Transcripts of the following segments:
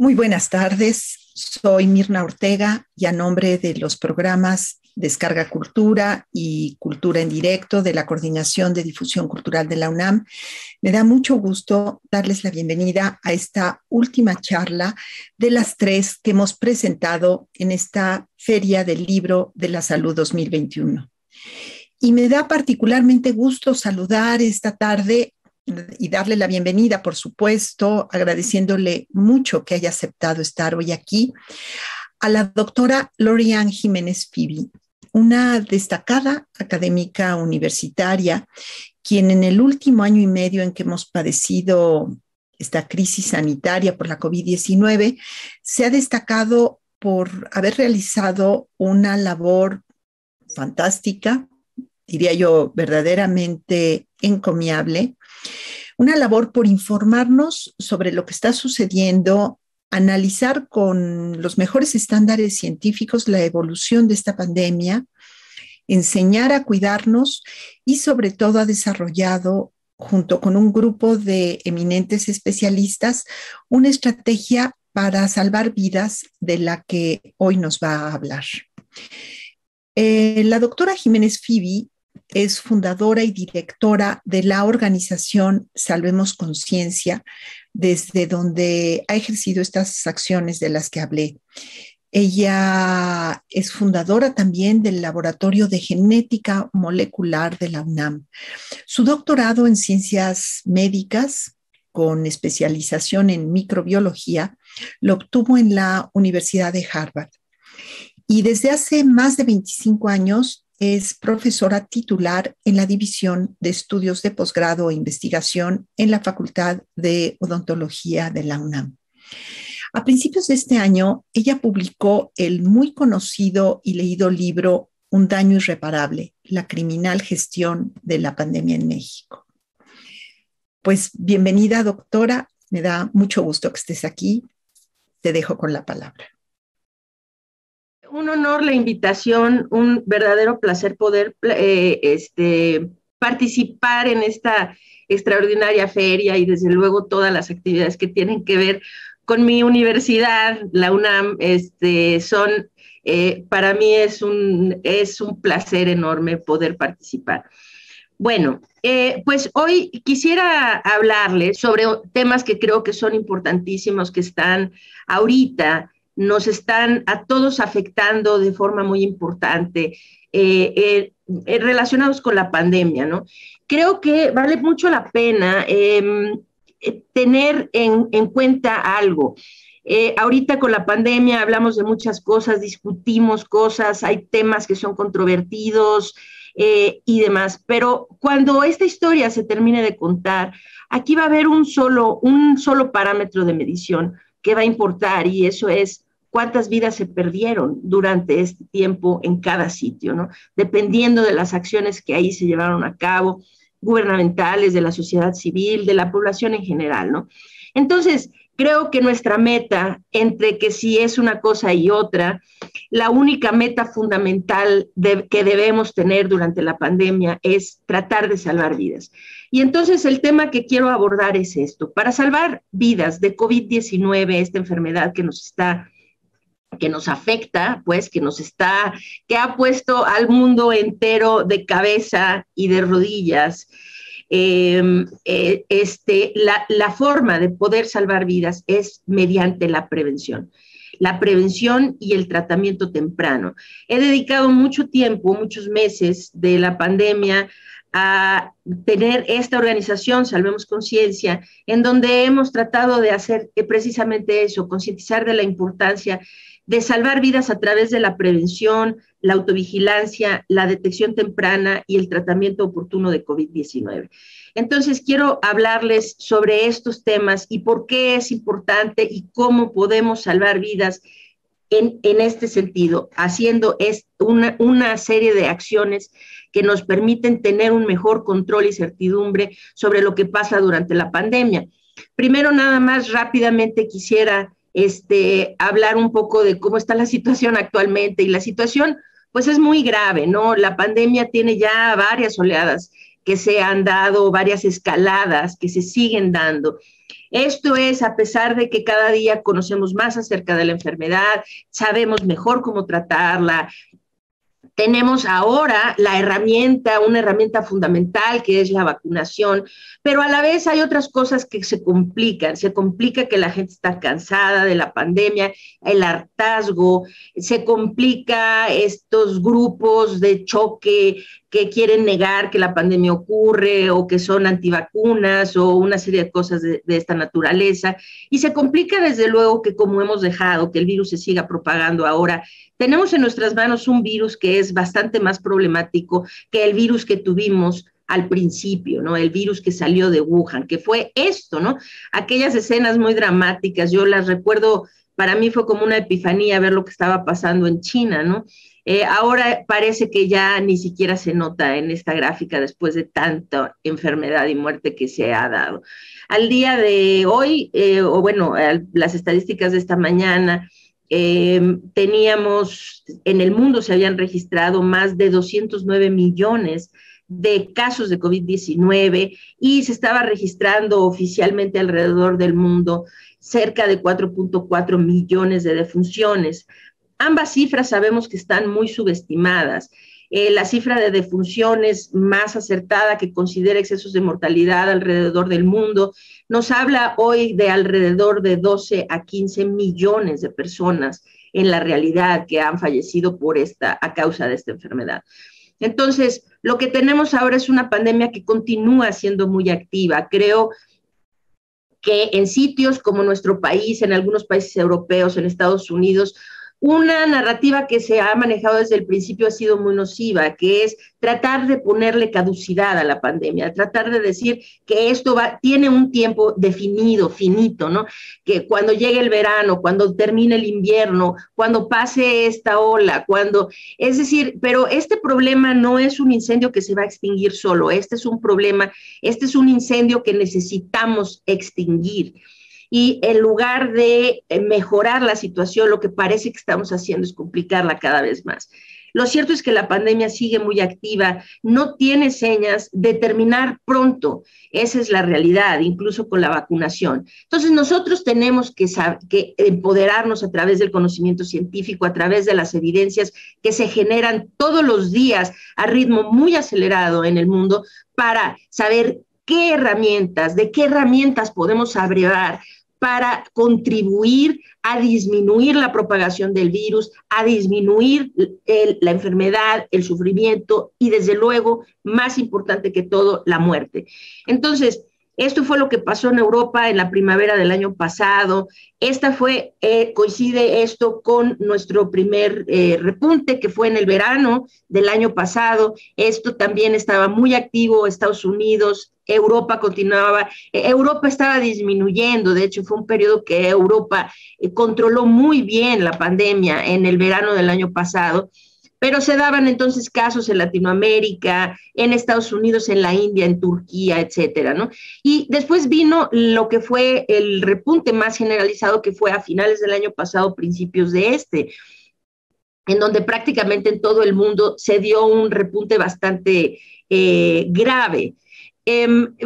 Muy buenas tardes, soy Mirna Ortega y a nombre de los programas Descarga Cultura y Cultura en Directo de la Coordinación de Difusión Cultural de la UNAM, me da mucho gusto darles la bienvenida a esta última charla de las tres que hemos presentado en esta Feria del Libro de la Salud 2021. Y me da particularmente gusto saludar esta tarde y darle la bienvenida, por supuesto, agradeciéndole mucho que haya aceptado estar hoy aquí, a la doctora Lori-Ann Jiménez Fibi, una destacada académica universitaria, quien en el último año y medio en que hemos padecido esta crisis sanitaria por la COVID-19, se ha destacado por haber realizado una labor fantástica, diría yo, verdaderamente encomiable, una labor por informarnos sobre lo que está sucediendo, analizar con los mejores estándares científicos la evolución de esta pandemia, enseñar a cuidarnos y sobre todo ha desarrollado, junto con un grupo de eminentes especialistas, una estrategia para salvar vidas de la que hoy nos va a hablar. La doctora Jiménez Fibi es fundadora y directora de la organización Salvemos Conciencia, desde donde ha ejercido estas acciones de las que hablé. Ella es fundadora también del Laboratorio de Genética Molecular de la UNAM. Su doctorado en ciencias médicas, con especialización en microbiología, lo obtuvo en la Universidad de Harvard. Y desde hace más de 25 años es profesora titular en la División de Estudios de Posgrado e Investigación en la Facultad de Odontología de la UNAM. A principios de este año, ella publicó el muy conocido y leído libro Un daño irreparable, la criminal gestión de la pandemia en México. Pues bienvenida, doctora. Me da mucho gusto que estés aquí. Te dejo con la palabra. Un honor la invitación, un verdadero placer poder participar en esta extraordinaria feria y desde luego todas las actividades que tienen que ver con mi universidad, la UNAM, para mí es un placer enorme poder participar. Bueno, pues hoy quisiera hablarles sobre temas que creo que son importantísimos, que están ahorita, nos están a todos afectando de forma muy importante, relacionados con la pandemia, ¿no? Creo que vale mucho la pena tener en cuenta algo. Ahorita con la pandemia hablamos de muchas cosas, discutimos cosas, hay temas que son controvertidos y demás, pero cuando esta historia se termine de contar, aquí va a haber un solo parámetro de medición que va a importar, y eso es cuántas vidas se perdieron durante este tiempo en cada sitio, ¿no? Dependiendo de las acciones que ahí se llevaron a cabo, gubernamentales, de la sociedad civil, de la población en general, ¿no? Entonces, creo que nuestra meta, entre que si es una cosa y otra, la única meta fundamental que debemos tener durante la pandemia es tratar de salvar vidas. Y entonces el tema que quiero abordar es esto. Para salvar vidas de COVID-19, esta enfermedad que nos afecta, pues, que ha puesto al mundo entero de cabeza y de rodillas, la forma de poder salvar vidas es mediante la prevención y el tratamiento temprano. He dedicado mucho tiempo, muchos meses de la pandemia a tener esta organización, Salvemos Conciencia, en donde hemos tratado de hacer precisamente eso, concientizar de la importancia de salvar vidas a través de la prevención, la autovigilancia, la detección temprana y el tratamiento oportuno de COVID-19. Entonces, quiero hablarles sobre estos temas y por qué es importante y cómo podemos salvar vidas en este sentido, haciendo una serie de acciones que nos permiten tener un mejor control y certidumbre sobre lo que pasa durante la pandemia. Primero, nada más rápidamente quisiera hablar un poco de cómo está la situación actualmente, y la situación pues es muy grave, ¿no? La pandemia tiene ya varias oleadas que se han dado, varias escaladas que se siguen dando. Esto es a pesar de que cada día conocemos más acerca de la enfermedad, sabemos mejor cómo tratarla. Tenemos ahora la herramienta, una herramienta fundamental que es la vacunación, pero a la vez hay otras cosas que se complican. Se complica que la gente está cansada de la pandemia, el hartazgo, se complica estos grupos de choque que quieren negar que la pandemia ocurre o que son antivacunas o una serie de cosas de esta naturaleza. Y se complica desde luego que como hemos dejado que el virus se siga propagando ahora, tenemos en nuestras manos un virus que es bastante más problemático que el virus que tuvimos al principio, ¿no? El virus que salió de Wuhan, que fue esto, ¿no? Aquellas escenas muy dramáticas, yo las recuerdo, para mí fue como una epifanía ver lo que estaba pasando en China, ¿no? Ahora parece que ya ni siquiera se nota en esta gráfica después de tanta enfermedad y muerte que se ha dado. Al día de hoy, o bueno, las estadísticas de esta mañana, teníamos, en el mundo se habían registrado más de 209 millones de casos de COVID-19 y se estaba registrando oficialmente alrededor del mundo cerca de 4.4 millones de defunciones. Ambas cifras sabemos que están muy subestimadas. La cifra de defunciones más acertada que considera excesos de mortalidad alrededor del mundo nos habla hoy de alrededor de 12 a 15 millones de personas en la realidad que han fallecido a causa de esta enfermedad. Entonces, lo que tenemos ahora es una pandemia que continúa siendo muy activa. Creo que en sitios como nuestro país, en algunos países europeos, en Estados Unidos, una narrativa que se ha manejado desde el principio ha sido muy nociva, que es tratar de ponerle caducidad a la pandemia, tratar de decir que esto tiene un tiempo definido, finito, ¿no? Que cuando llegue el verano, cuando termine el invierno, cuando pase esta ola, es decir, pero este problema no es un incendio que se va a extinguir solo, este es un incendio que necesitamos extinguir. Y en lugar de mejorar la situación, lo que parece que estamos haciendo es complicarla cada vez más. Lo cierto es que la pandemia sigue muy activa, no tiene señas de terminar pronto. Esa es la realidad, incluso con la vacunación. Entonces, nosotros tenemos que empoderarnos a través del conocimiento científico, a través de las evidencias que se generan todos los días a ritmo muy acelerado en el mundo para saber de qué herramientas podemos abrevar para contribuir a disminuir la propagación del virus, a disminuir la enfermedad, el sufrimiento y, desde luego, más importante que todo, la muerte. Entonces, esto fue lo que pasó en Europa en la primavera del año pasado. Coincide esto con nuestro primer repunte, que fue en el verano del año pasado. Esto también estaba muy activo, Estados Unidos, Europa continuaba, Europa estaba disminuyendo. De hecho, fue un periodo que Europa controló muy bien la pandemia en el verano del año pasado. Pero se daban entonces casos en Latinoamérica, en Estados Unidos, en la India, en Turquía, etcétera, ¿no? Y después vino lo que fue el repunte más generalizado, que fue a finales del año pasado, principios de en donde prácticamente en todo el mundo se dio un repunte bastante grave.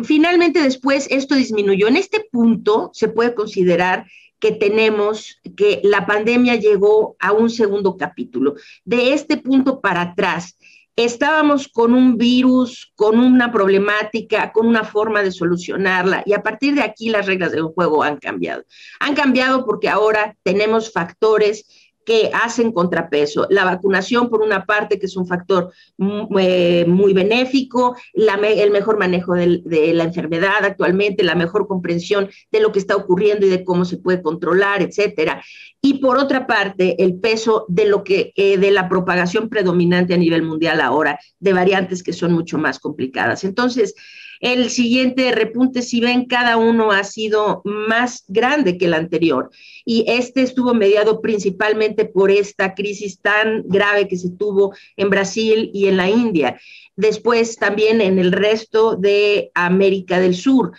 Finalmente después esto disminuyó. En este punto se puede considerar que la pandemia llegó a un segundo capítulo. De este punto para atrás, estábamos con un virus, con una problemática, con una forma de solucionarla, y a partir de aquí las reglas del juego han cambiado. Han cambiado porque ahora tenemos factores que hacen contrapeso. La vacunación, por una parte, que es un factor muy benéfico, el mejor manejo de la enfermedad actualmente, la mejor comprensión de lo que está ocurriendo y de cómo se puede controlar, etcétera. Y por otra parte, el peso de la propagación predominante a nivel mundial ahora, de variantes que son mucho más complicadas. Entonces, el siguiente repunte, si ven, cada uno ha sido más grande que el anterior, y este estuvo mediado principalmente por esta crisis tan grave que se tuvo en Brasil y en la India, después también en el resto de América del Sur.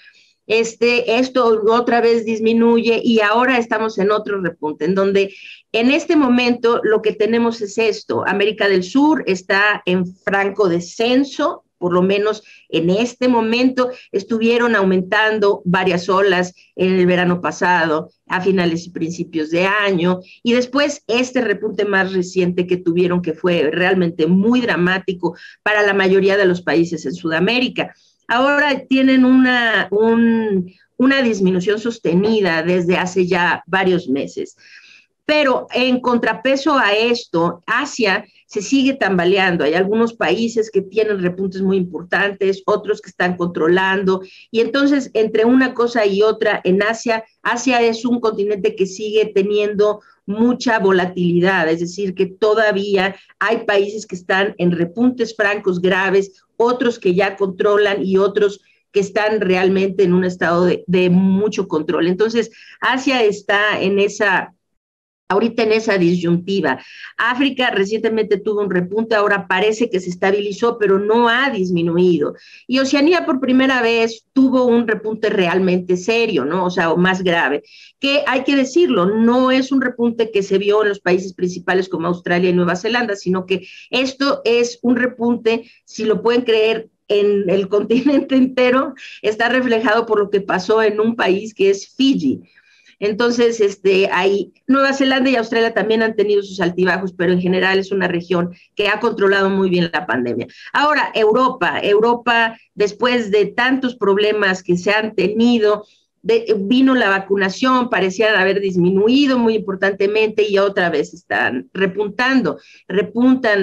Esto otra vez disminuye y ahora estamos en otro repunte, en donde en este momento lo que tenemos es esto: América del Sur está en franco descenso, por lo menos en este momento, estuvieron aumentando varias olas en el verano pasado, a finales y principios de año, y después este repunte más reciente que tuvieron, que fue realmente muy dramático para la mayoría de los países en Sudamérica. Ahora tienen una disminución sostenida desde hace ya varios meses. Pero en contrapeso a esto, Asia se sigue tambaleando. Hay algunos países que tienen repuntes muy importantes, otros que están controlando. Y entonces, entre una cosa y otra, en Asia es un continente que sigue teniendo mucha volatilidad, es decir, que todavía hay países que están en repuntes francos graves, otros que ya controlan y otros que están realmente en un estado de mucho control. Entonces, Asia está ahorita en esa disyuntiva. África recientemente tuvo un repunte, ahora parece que se estabilizó, pero no ha disminuido. Y Oceanía por primera vez tuvo un repunte realmente serio, ¿no? O sea, más grave, que hay que decirlo, no es un repunte que se vio en los países principales como Australia y Nueva Zelanda, sino que esto es un repunte, si lo pueden creer, en el continente entero, está reflejado por lo que pasó en un país que es Fiji. Entonces, ahí Nueva Zelanda y Australia también han tenido sus altibajos, pero en general es una región que ha controlado muy bien la pandemia. Ahora, Europa, después de tantos problemas que se han tenido, vino la vacunación, parecían haber disminuido muy importantemente y otra vez están repuntan,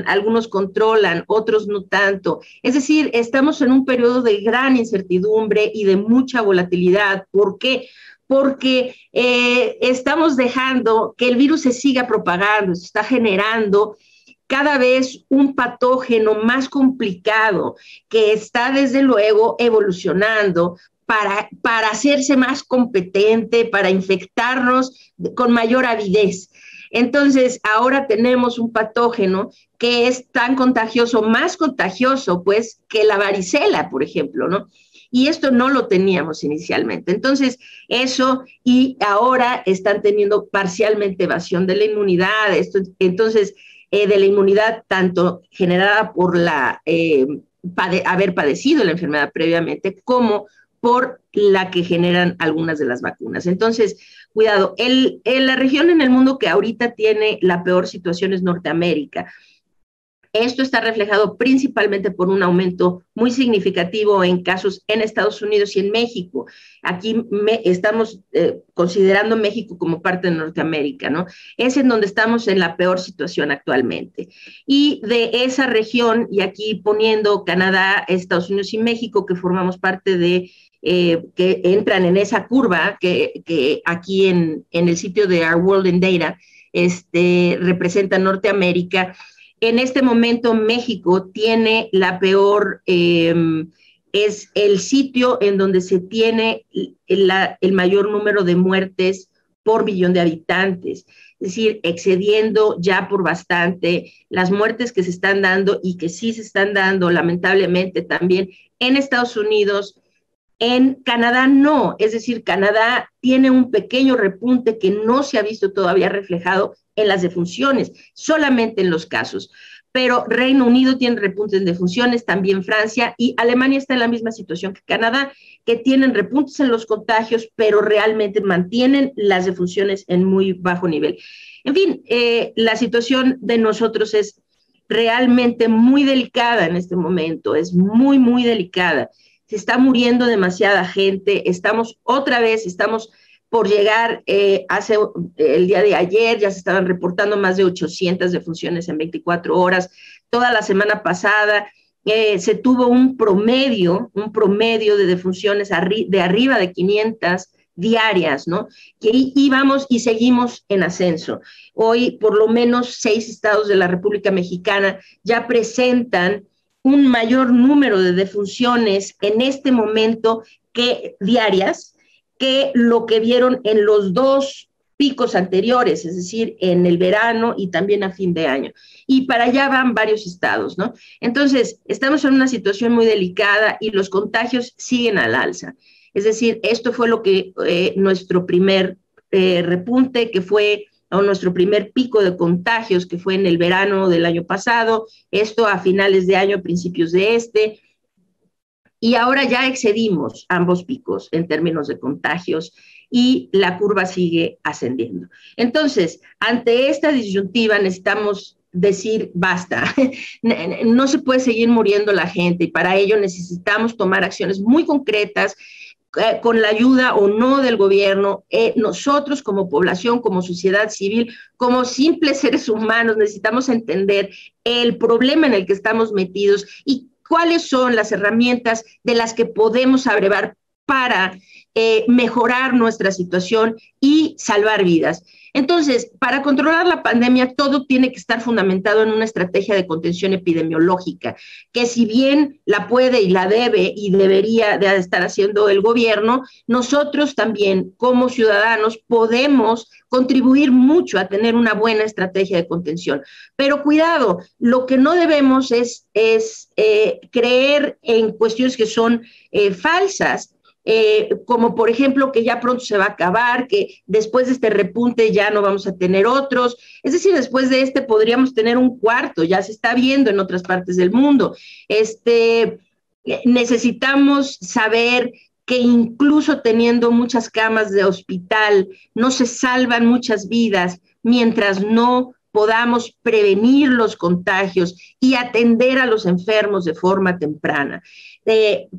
algunos controlan, otros no tanto. Es decir, estamos en un periodo de gran incertidumbre y de mucha volatilidad. ¿Por qué? Porque estamos dejando que el virus se siga propagando, se está generando cada vez un patógeno más complicado que está desde luego evolucionando para hacerse más competente, para infectarnos con mayor avidez. Entonces, ahora tenemos un patógeno que es tan contagioso, más contagioso, pues, que la varicela, por ejemplo, ¿no? Y esto no lo teníamos inicialmente. Entonces, eso, y ahora están teniendo parcialmente evasión de la inmunidad, entonces, de la inmunidad tanto generada por haber padecido la enfermedad previamente, como por la que generan algunas de las vacunas. Entonces, cuidado, la región en el mundo que ahorita tiene la peor situación es Norteamérica. Esto está reflejado principalmente por un aumento muy significativo en casos en Estados Unidos y en México. Aquí estamos considerando México como parte de Norteamérica, ¿no? Es en donde estamos en la peor situación actualmente. Y de esa región, y aquí poniendo Canadá, Estados Unidos y México, que formamos parte de que entran en esa curva que aquí en el sitio de Our World in Data representa Norteamérica. En este momento México tiene la peor, es el sitio en donde se tiene el mayor número de muertes por millón de habitantes, es decir, excediendo ya por bastante las muertes que se están dando y que sí se están dando lamentablemente también en Estados Unidos. En Canadá no, es decir, Canadá tiene un pequeño repunte que no se ha visto todavía reflejado en las defunciones, solamente en los casos. Pero Reino Unido tiene repuntes en defunciones, también Francia, y Alemania está en la misma situación que Canadá, que tienen repuntes en los contagios, pero realmente mantienen las defunciones en muy bajo nivel. En fin, la situación de nosotros es realmente muy delicada en este momento, es muy, muy delicada. Se está muriendo demasiada gente, estamos por llegar, el día de ayer ya se estaban reportando más de 800 defunciones en 24 horas, toda la semana pasada se tuvo un promedio de defunciones de arriba de 500 diarias, ¿no? Que íbamos y seguimos en ascenso. Hoy por lo menos 6 estados de la República Mexicana ya presentan un mayor número de defunciones en este momento diarias que lo que vieron en los 2 picos anteriores, es decir, en el verano y también a fin de año. Y para allá van varios estados, ¿no? Entonces, estamos en una situación muy delicada y los contagios siguen al alza. Es decir, esto fue lo que nuestro primer repunte, que fue nuestro primer pico de contagios, que fue en el verano del año pasado, esto a finales de año, principios de y ahora ya excedimos ambos picos en términos de contagios y la curva sigue ascendiendo. Entonces, ante esta disyuntiva necesitamos decir basta, no se puede seguir muriendo la gente y para ello necesitamos tomar acciones muy concretas con la ayuda o no del gobierno. Nosotros como población, como sociedad civil, como simples seres humanos necesitamos entender el problema en el que estamos metidos y cuáles son las herramientas de las que podemos abrevar para mejorar nuestra situación y salvar vidas. Entonces, para controlar la pandemia, todo tiene que estar fundamentado en una estrategia de contención epidemiológica, que si bien la puede y la debe y debería de estar haciendo el gobierno, nosotros también como ciudadanos podemos contribuir mucho a tener una buena estrategia de contención. Pero cuidado, lo que no debemos es creer en cuestiones que son falsas, como por ejemplo que ya pronto se va a acabar, que después de este repunte ya no vamos a tener otros, es decir, después de este podríamos tener un cuarto, ya se está viendo en otras partes del mundo. Necesitamos saber que incluso teniendo muchas camas de hospital, no se salvan muchas vidas mientras no podamos prevenir los contagios y atender a los enfermos de forma temprana.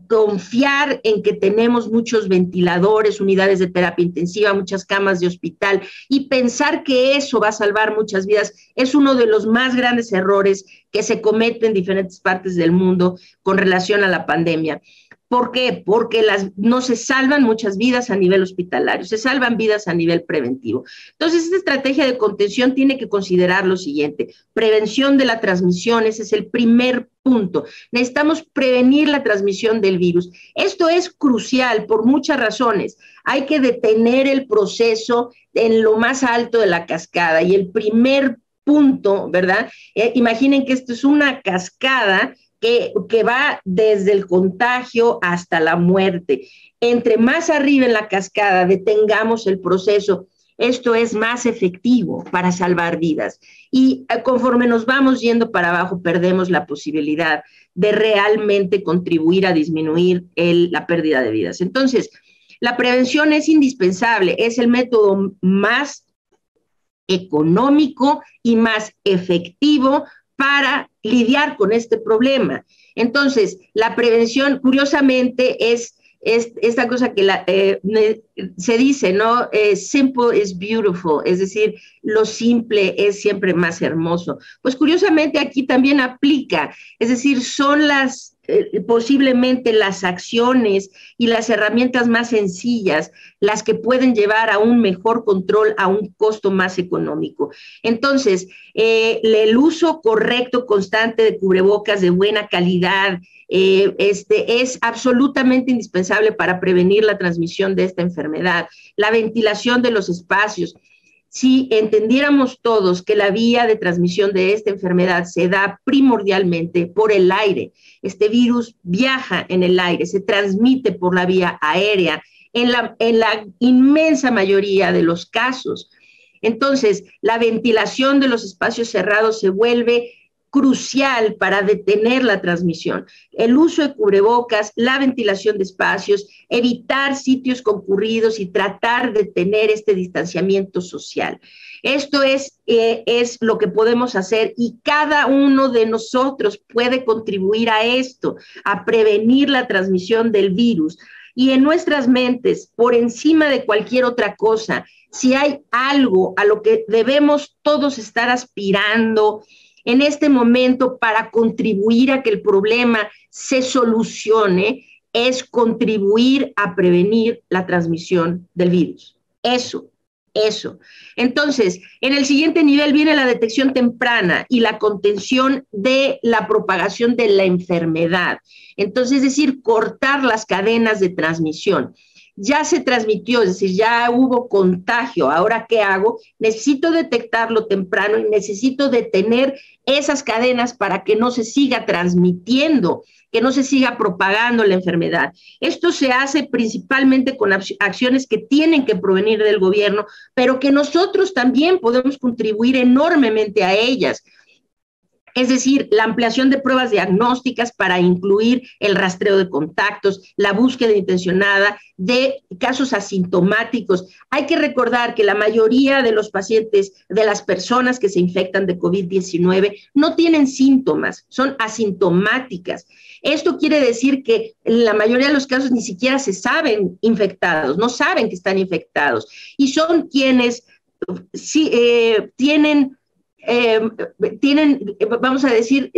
Confiar en que tenemos muchos ventiladores, unidades de terapia intensiva, muchas camas de hospital y pensar que eso va a salvar muchas vidas es uno de los más grandes errores que se cometen en diferentes partes del mundo con relación a la pandemia. ¿Por qué? Porque no se salvan muchas vidas a nivel hospitalario, se salvan vidas a nivel preventivo. Entonces, esta estrategia de contención tiene que considerar lo siguiente: prevención de la transmisión, ese es el primer punto. Necesitamos prevenir la transmisión del virus. Esto es crucial por muchas razones. Hay que detener el proceso en lo más alto de la cascada y el primer punto, ¿verdad? Imaginen que esto es una cascada que va desde el contagio hasta la muerte. Entre más arriba en la cascada detengamos el proceso, esto es más efectivo para salvar vidas. Y conforme nos vamos yendo para abajo, perdemos la posibilidad de realmente contribuir a disminuir la pérdida de vidas. Entonces, la prevención es indispensable, es el método más económico y más efectivo para lidiar con este problema. Entonces, la prevención, curiosamente, es esta cosa que se dice, ¿no? Simple is beautiful, es decir, lo simple es siempre más hermoso. Pues curiosamente aquí también aplica, es decir, son posiblemente las acciones y las herramientas más sencillas las que pueden llevar a un mejor control a un costo más económico. Entonces, el uso correcto, constante de cubrebocas de buena calidad es absolutamente indispensable para prevenir la transmisión de esta enfermedad. La ventilación de los espacios. Si entendiéramos todos que la vía de transmisión de esta enfermedad se da primordialmente por el aire, este virus viaja en el aire, se transmite por la vía aérea en la inmensa mayoría de los casos. Entonces, la ventilación de los espacios cerrados se vuelve crucial para detener la transmisión. El uso de cubrebocas, la ventilación de espacios, evitar sitios concurridos y tratar de tener este distanciamiento social. Esto es lo que podemos hacer y cada uno de nosotros puede contribuir a esto, a prevenir la transmisión del virus. Y en nuestras mentes, por encima de cualquier otra cosa, si hay algo a lo que debemos todos estar aspirando en este momento para contribuir a que el problema se solucione, es contribuir a prevenir la transmisión del virus. Eso. Entonces, en el siguiente nivel viene la detección temprana y la contención de la propagación de la enfermedad. Entonces, es decir, cortar las cadenas de transmisión. Ya se transmitió, es decir, ya hubo contagio, ¿ahora qué hago? Necesito detectarlo temprano y necesito detener esas cadenas para que no se siga transmitiendo, que no se siga propagando la enfermedad. Esto se hace principalmente con acciones que tienen que provenir del gobierno, pero que nosotros también podemos contribuir enormemente a ellas. Es decir, la ampliación de pruebas diagnósticas para incluir el rastreo de contactos, la búsqueda intencionada de casos asintomáticos. Hay que recordar que la mayoría de los pacientes, de las personas que se infectan de COVID-19, no tienen síntomas, son asintomáticas. Esto quiere decir que en la mayoría de los casos ni siquiera se saben infectados, no saben que están infectados. Y son quienes sí, tienen, vamos a decir,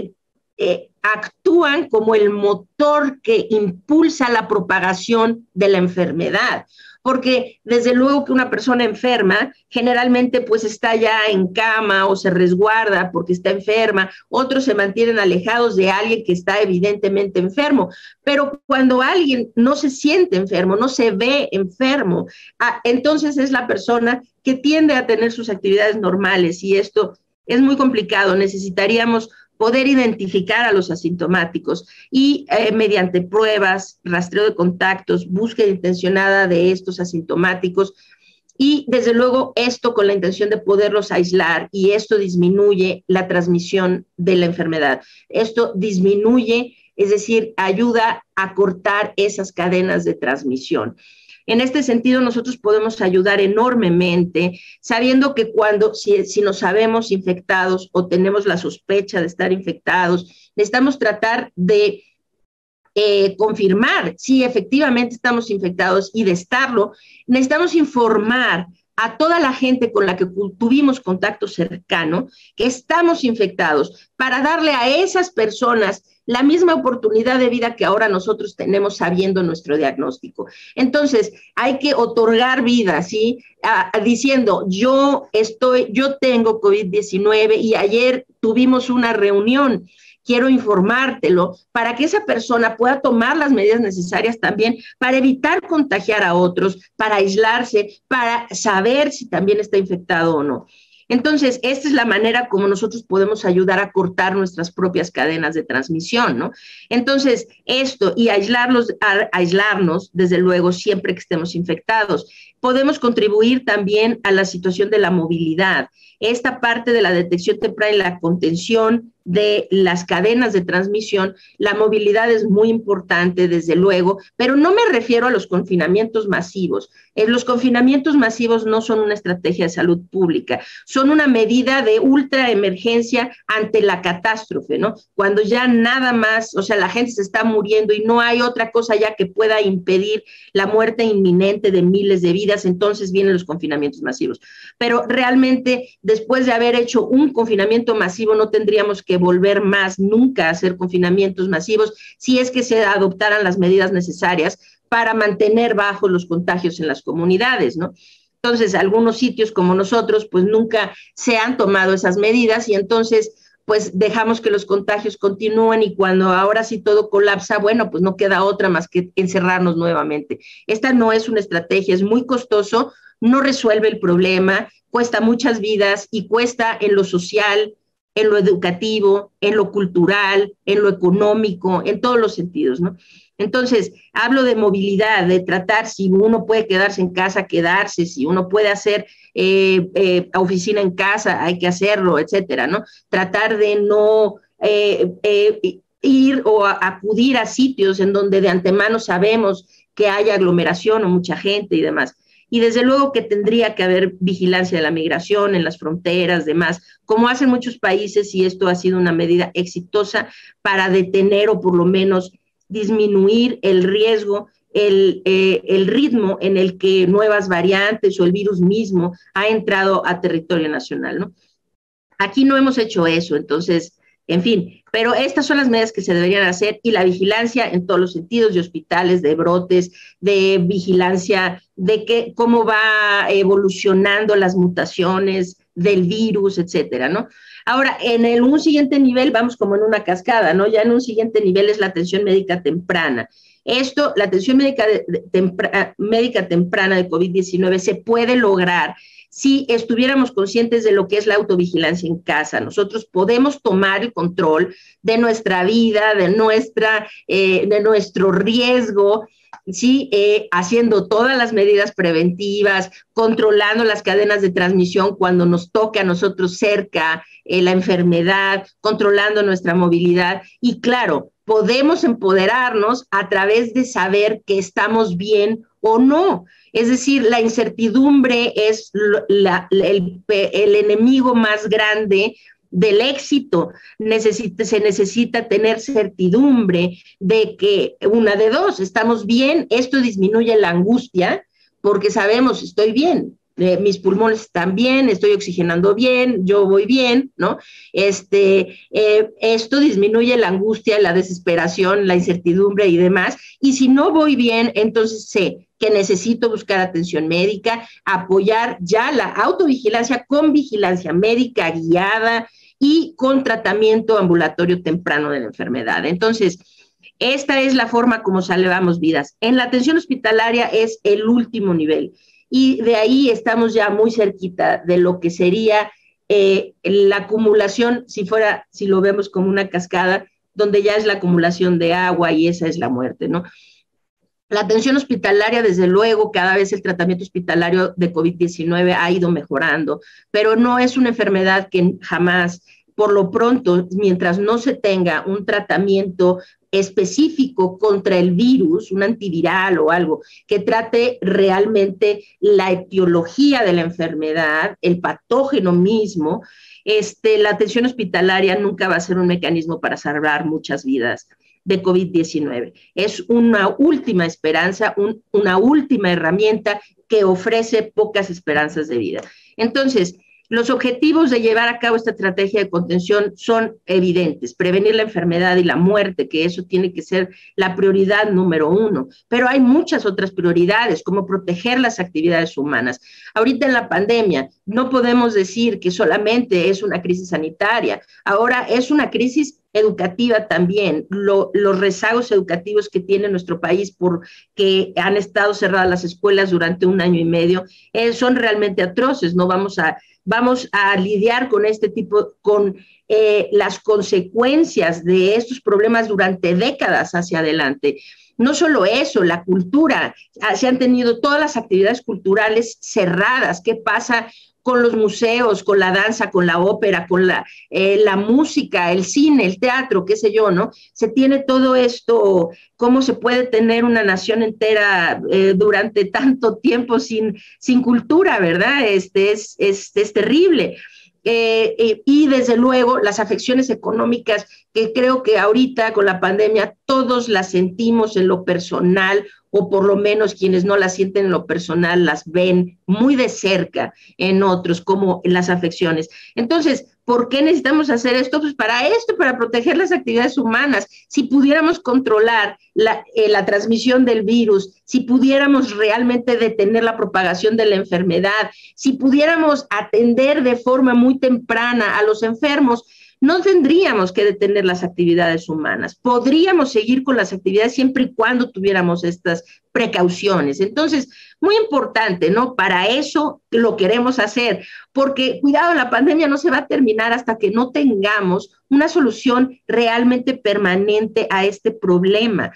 actúan como el motor que impulsa la propagación de la enfermedad. Porque desde luego que una persona enferma generalmente pues está ya en cama o se resguarda porque está enferma, otros se mantienen alejados de alguien que está evidentemente enfermo, pero cuando alguien no se siente enfermo, no se ve enfermo, entonces es la persona que tiende a tener sus actividades normales y esto es muy complicado. Necesitaríamos poder identificar a los asintomáticos y mediante pruebas, rastreo de contactos, búsqueda intencionada de estos asintomáticos y desde luego esto con la intención de poderlos aislar y esto disminuye la transmisión de la enfermedad. Esto disminuye, es decir, ayuda a cortar esas cadenas de transmisión. En este sentido, nosotros podemos ayudar enormemente, sabiendo que si nos sabemos infectados o tenemos la sospecha de estar infectados, necesitamos tratar de confirmar si efectivamente estamos infectados y de estarlo, necesitamos informar a toda la gente con la que tuvimos contacto cercano que estamos infectados para darle a esas personas la misma oportunidad de vida que ahora nosotros tenemos sabiendo nuestro diagnóstico. Entonces, hay que otorgar vida, ¿sí? Diciendo, yo tengo COVID-19 y ayer tuvimos una reunión, quiero informártelo para que esa persona pueda tomar las medidas necesarias también para evitar contagiar a otros, para aislarse, para saber si también está infectado o no. Entonces, esta es la manera como nosotros podemos ayudar a cortar nuestras propias cadenas de transmisión, ¿no? Entonces, esto y aislarnos, desde luego, siempre que estemos infectados. Podemos contribuir también a la situación de la movilidad. Esta parte de la detección temprana y la contención de las cadenas de transmisión, la movilidad es muy importante, desde luego, pero no me refiero a los confinamientos masivos. Los confinamientos masivos no son una estrategia de salud pública, son una medida de ultra emergencia ante la catástrofe, ¿no? Cuando ya nada más, o sea, la gente se está muriendo y no hay otra cosa ya que pueda impedir la muerte inminente de miles de vidas, entonces vienen los confinamientos masivos. Pero realmente, después de haber hecho un confinamiento masivo, no tendríamos que volver más nunca a hacer confinamientos masivos si es que se adoptaran las medidas necesarias para mantener bajos los contagios en las comunidades, ¿no? Entonces, algunos sitios como nosotros, pues nunca se han tomado esas medidas y entonces, pues dejamos que los contagios continúen y cuando ahora sí todo colapsa, bueno, pues no queda otra más que encerrarnos nuevamente. Esta no es una estrategia, es muy costoso, no resuelve el problema, cuesta muchas vidas y cuesta en lo social, en lo educativo, en lo cultural, en lo económico, en todos los sentidos, ¿no? Entonces, hablo de movilidad, de tratar si uno puede quedarse en casa, quedarse, si uno puede hacer oficina en casa, hay que hacerlo, etcétera, ¿no? Tratar de no ir o acudir a sitios en donde de antemano sabemos que haya aglomeración o mucha gente y demás. Y desde luego que tendría que haber vigilancia de la migración en las fronteras, demás, como hacen muchos países, y esto ha sido una medida exitosa para detener o por lo menos disminuir el riesgo, el ritmo en el que nuevas variantes o el virus mismo ha entrado a territorio nacional, ¿no? Aquí no hemos hecho eso, entonces, en fin, pero estas son las medidas que se deberían hacer y la vigilancia en todos los sentidos, de hospitales, de brotes, de vigilancia de cómo va evolucionando las mutaciones del virus, etcétera, ¿no? Ahora, un siguiente nivel vamos como en una cascada, ¿no? Ya en un siguiente nivel es la atención médica temprana. La atención médica temprana de COVID-19 se puede lograr si estuviéramos conscientes de lo que es la autovigilancia en casa. Nosotros podemos tomar el control de nuestra vida, de nuestro riesgo, ¿sí? Haciendo todas las medidas preventivas, controlando las cadenas de transmisión cuando nos toque a nosotros cerca la enfermedad, controlando nuestra movilidad. Y claro, podemos empoderarnos a través de saber que estamos bien o no. Es decir, la incertidumbre es el enemigo más grande del éxito. Se necesita tener certidumbre de que una de dos, estamos bien, esto disminuye la angustia porque sabemos, estoy bien, mis pulmones están bien, estoy oxigenando bien, yo voy bien, ¿no? Esto disminuye la angustia, la desesperación, la incertidumbre y demás, y si no voy bien, entonces sé que necesito buscar atención médica, apoyar ya la autovigilancia con vigilancia médica guiada y con tratamiento ambulatorio temprano de la enfermedad. Entonces, esta es la forma como salvamos vidas. En la atención hospitalaria es el último nivel, y de ahí estamos ya muy cerquita de lo que sería la acumulación, si lo vemos como una cascada, donde ya es la acumulación de agua y esa es la muerte, ¿no? La atención hospitalaria, desde luego, cada vez el tratamiento hospitalario de COVID-19 ha ido mejorando, pero no es una enfermedad que jamás, por lo pronto, mientras no se tenga un tratamiento específico contra el virus, un antiviral o algo que trate realmente la etiología de la enfermedad, el patógeno mismo, la atención hospitalaria nunca va a ser un mecanismo para salvar muchas vidas de COVID-19. Es una última esperanza, una última herramienta que ofrece pocas esperanzas de vida. Entonces, los objetivos de llevar a cabo esta estrategia de contención son evidentes: prevenir la enfermedad y la muerte, que eso tiene que ser la prioridad número uno, pero hay muchas otras prioridades, como proteger las actividades humanas. Ahorita en la pandemia no podemos decir que solamente es una crisis sanitaria, ahora es una crisis educativa también. Los rezagos educativos que tiene nuestro país porque han estado cerradas las escuelas durante 1 año y medio son realmente atroces. No vamos a lidiar con las consecuencias de estos problemas durante décadas hacia adelante. No solo eso, la cultura, se han tenido todas las actividades culturales cerradas. ¿Qué pasa con los museos, con la danza, con la ópera, con la música, el cine, el teatro, qué sé yo, ¿no? Se tiene todo esto. ¿Cómo se puede tener una nación entera durante tanto tiempo sin cultura, verdad? Es terrible. Y desde luego las afecciones económicas, que creo que ahorita con la pandemia todos las sentimos en lo personal, o por lo menos quienes no las sienten en lo personal las ven muy de cerca en otros, como en las afecciones. Entonces, ¿por qué necesitamos hacer esto? Pues para proteger las actividades humanas. Si pudiéramos controlar la transmisión del virus, si pudiéramos realmente detener la propagación de la enfermedad, si pudiéramos atender de forma muy temprana a los enfermos, no tendríamos que detener las actividades humanas. Podríamos seguir con las actividades siempre y cuando tuviéramos estas precauciones. Entonces, muy importante, ¿no? Para eso lo queremos hacer, porque, cuidado, la pandemia no se va a terminar hasta que no tengamos una solución realmente permanente a este problema.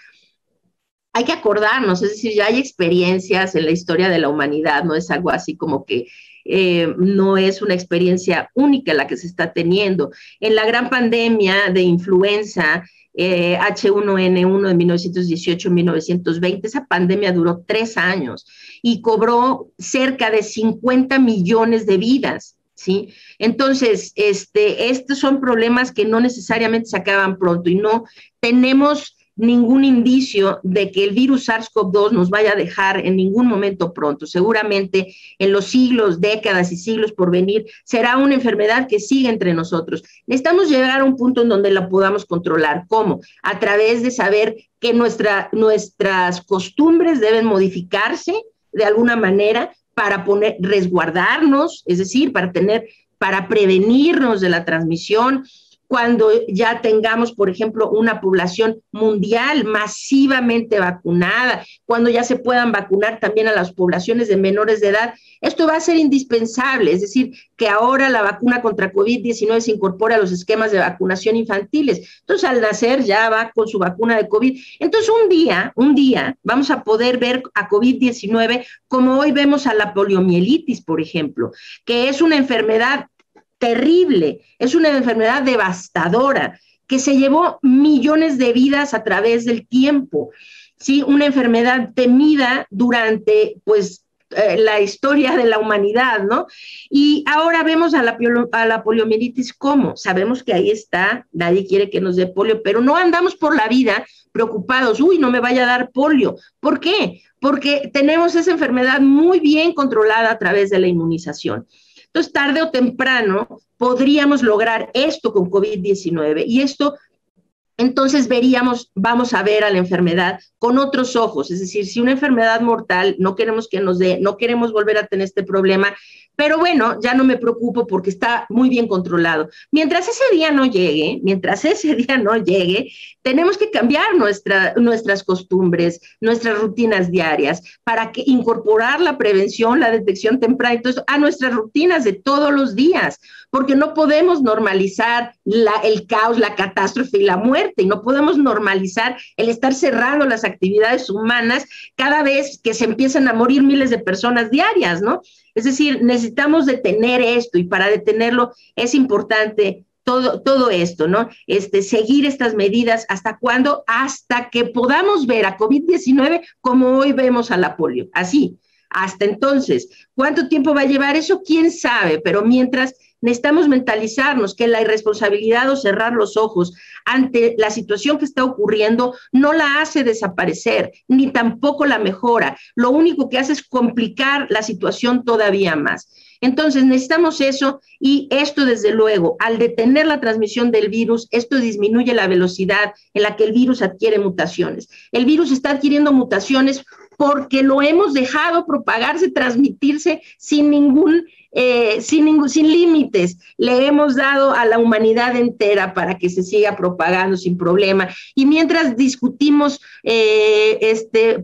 Hay que acordarnos, es decir, ya hay experiencias en la historia de la humanidad, no es algo así como que no es una experiencia única la que se está teniendo. En la gran pandemia de influenza H1N1 de 1918-1920, esa pandemia duró 3 años y cobró cerca de 50 millones de vidas, ¿sí? Entonces, estos son problemas que no necesariamente se acaban pronto, y no tenemos ningún indicio de que el virus SARS-CoV-2 nos vaya a dejar en ningún momento pronto. Seguramente en los siglos, décadas y siglos por venir será una enfermedad que sigue entre nosotros. Necesitamos llegar a un punto en donde la podamos controlar. ¿Cómo? A través de saber que nuestras costumbres deben modificarse de alguna manera para resguardarnos, es decir, para prevenirnos de la transmisión. cuando ya tengamos, por ejemplo, una población mundial masivamente vacunada, cuando ya se puedan vacunar también a las poblaciones de menores de edad. Esto va a ser indispensable, es decir, que ahora la vacuna contra COVID-19 se incorpora a los esquemas de vacunación infantiles. Entonces, al nacer ya va con su vacuna de COVID. Entonces, un día vamos a poder ver a COVID-19 como hoy vemos a la poliomielitis, por ejemplo, que es una enfermedad terrible, es una enfermedad devastadora que se llevó millones de vidas a través del tiempo, ¿sí? Una enfermedad temida durante, pues, la historia de la humanidad, ¿no? Y ahora vemos a la poliomielitis como, sabemos que ahí está, nadie quiere que nos dé polio, pero no andamos por la vida preocupados, uy, no me vaya a dar polio. ¿Por qué? Porque tenemos esa enfermedad muy bien controlada a través de la inmunización. Entonces, tarde o temprano podríamos lograr esto con COVID-19 y esto, entonces vamos a ver a la enfermedad con otros ojos. Es decir, si una enfermedad mortal no queremos que nos dé, no queremos volver a tener este problema, pero bueno, ya no me preocupo porque está muy bien controlado. Mientras ese día no llegue, tenemos que cambiar nuestras costumbres, nuestras rutinas diarias, para que incorporar la prevención, la detección temprana, entonces, a nuestras rutinas de todos los días, porque no podemos normalizar el caos, la catástrofe y la muerte, y no podemos normalizar el estar cerrando las actividades humanas cada vez que se empiezan a morir miles de personas diarias, ¿no? Es decir, necesitamos detener esto, y para detenerlo es importante todo esto, ¿no? Seguir estas medidas, ¿hasta cuándo? Hasta que podamos ver a COVID-19 como hoy vemos a la polio, así, hasta entonces. ¿Cuánto tiempo va a llevar eso? ¿Quién sabe? Pero mientras, necesitamos mentalizarnos que la irresponsabilidad o cerrar los ojos ante la situación que está ocurriendo no la hace desaparecer, ni tampoco la mejora. Lo único que hace es complicar la situación todavía más. Entonces, necesitamos eso, y esto, desde luego, al detener la transmisión del virus, esto disminuye la velocidad en la que el virus adquiere mutaciones. El virus está adquiriendo mutaciones porque lo hemos dejado propagarse, transmitirse sin límites. Le hemos dado a la humanidad entera para que se siga propagando sin problema. Y mientras discutimos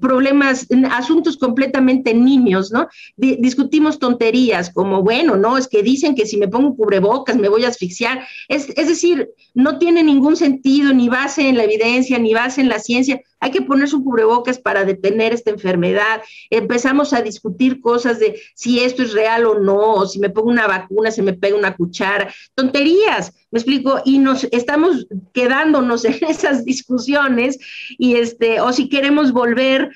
problemas, asuntos completamente nimios, ¿no? Discutimos tonterías como, bueno, no, es que dicen que si me pongo cubrebocas me voy a asfixiar. Es decir, no tiene ningún sentido, ni base en la evidencia, ni base en la ciencia. Hay que ponerse un cubrebocas para detener esta enfermedad. Empezamos a discutir cosas de si esto es real o no, o si me pongo una vacuna, se me pega una cuchara. Tonterías, ¿me explico? Y nos estamos quedándonos en esas discusiones, y o si queremos volver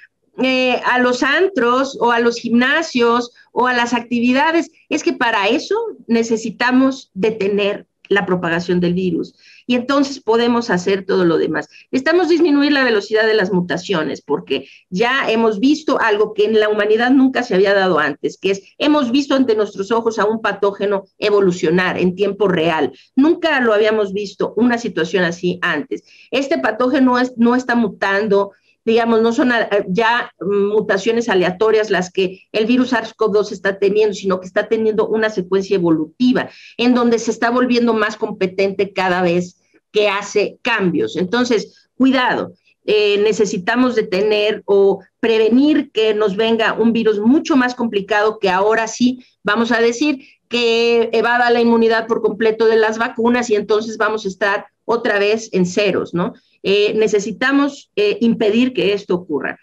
a los antros o a los gimnasios o a las actividades, es que para eso necesitamos detener la propagación del virus, y entonces podemos hacer todo lo demás. Necesitamos disminuir la velocidad de las mutaciones, porque ya hemos visto algo que en la humanidad nunca se había dado antes, que es, hemos visto ante nuestros ojos a un patógeno evolucionar en tiempo real. Nunca lo habíamos visto, una situación así antes. Este patógeno no está mutando, digamos, no son ya mutaciones aleatorias las que el virus SARS-CoV-2 está teniendo, sino que está teniendo una secuencia evolutiva en donde se está volviendo más competente cada vez que hace cambios. Entonces, cuidado, necesitamos detener o prevenir que nos venga un virus mucho más complicado, que ahora sí vamos a decir que evada la inmunidad por completo de las vacunas, y entonces vamos a estar otra vez en ceros, ¿no? Necesitamos impedir que esto ocurra.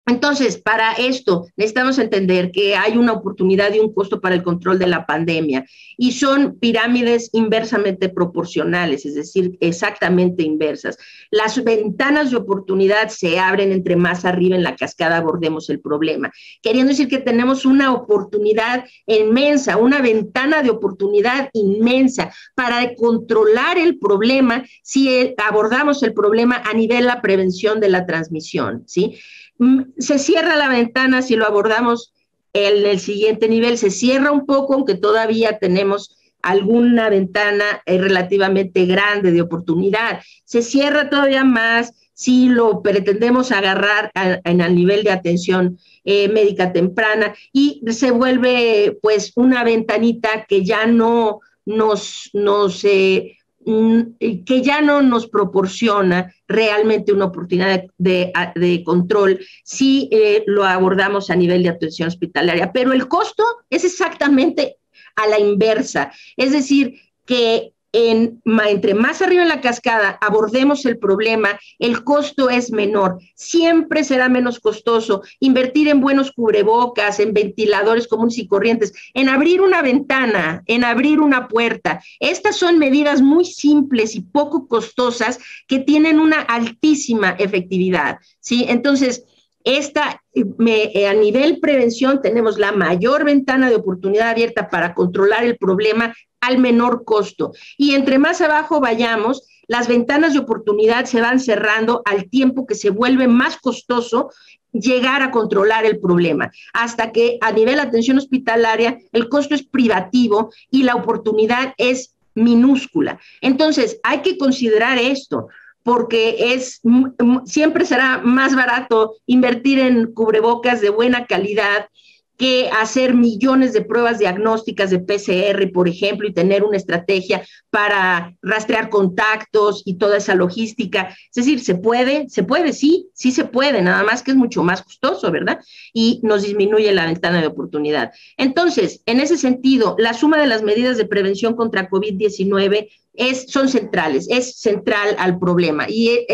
Entonces, para esto necesitamos entender que hay una oportunidad y un costo para el control de la pandemia, y son pirámides inversamente proporcionales, es decir, exactamente inversas. Las ventanas de oportunidad se abren entre más arriba en la cascada abordemos el problema, queriendo decir que tenemos una oportunidad inmensa, una ventana de oportunidad inmensa para controlar el problema si abordamos el problema a nivel de la prevención de la transmisión, ¿sí? Se cierra la ventana si lo abordamos en el siguiente nivel, se cierra un poco, aunque todavía tenemos alguna ventana relativamente grande de oportunidad. Se cierra todavía más si lo pretendemos agarrar al nivel de atención médica temprana, y se vuelve pues una ventanita que ya no nos que ya no nos proporciona realmente una oportunidad de control si lo abordamos a nivel de atención hospitalaria. Pero el costo es exactamente a la inversa, es decir, que entre más arriba en la cascada abordemos el problema, el costo es menor. Siempre será menos costoso invertir en buenos cubrebocas, en ventiladores comunes y corrientes, en abrir una ventana, en abrir una puerta. Estas son medidas muy simples y poco costosas que tienen una altísima efectividad, ¿sí? Entonces, a nivel prevención tenemos la mayor ventana de oportunidad abierta para controlar el problema al menor costo. Y entre más abajo vayamos, las ventanas de oportunidad se van cerrando al tiempo que se vuelve más costoso llegar a controlar el problema, hasta que a nivel de atención hospitalaria el costo es privativo y la oportunidad es minúscula. Entonces, hay que considerar esto, porque siempre será más barato invertir en cubrebocas de buena calidad que hacer millones de pruebas diagnósticas de PCR, por ejemplo, y tener una estrategia para rastrear contactos y toda esa logística. Es decir, ¿se puede? Sí se puede, nada más que es mucho más costoso, ¿verdad? Y nos disminuye la ventana de oportunidad. Entonces, en ese sentido, la suma de las medidas de prevención contra COVID-19 son centrales, es central al problema y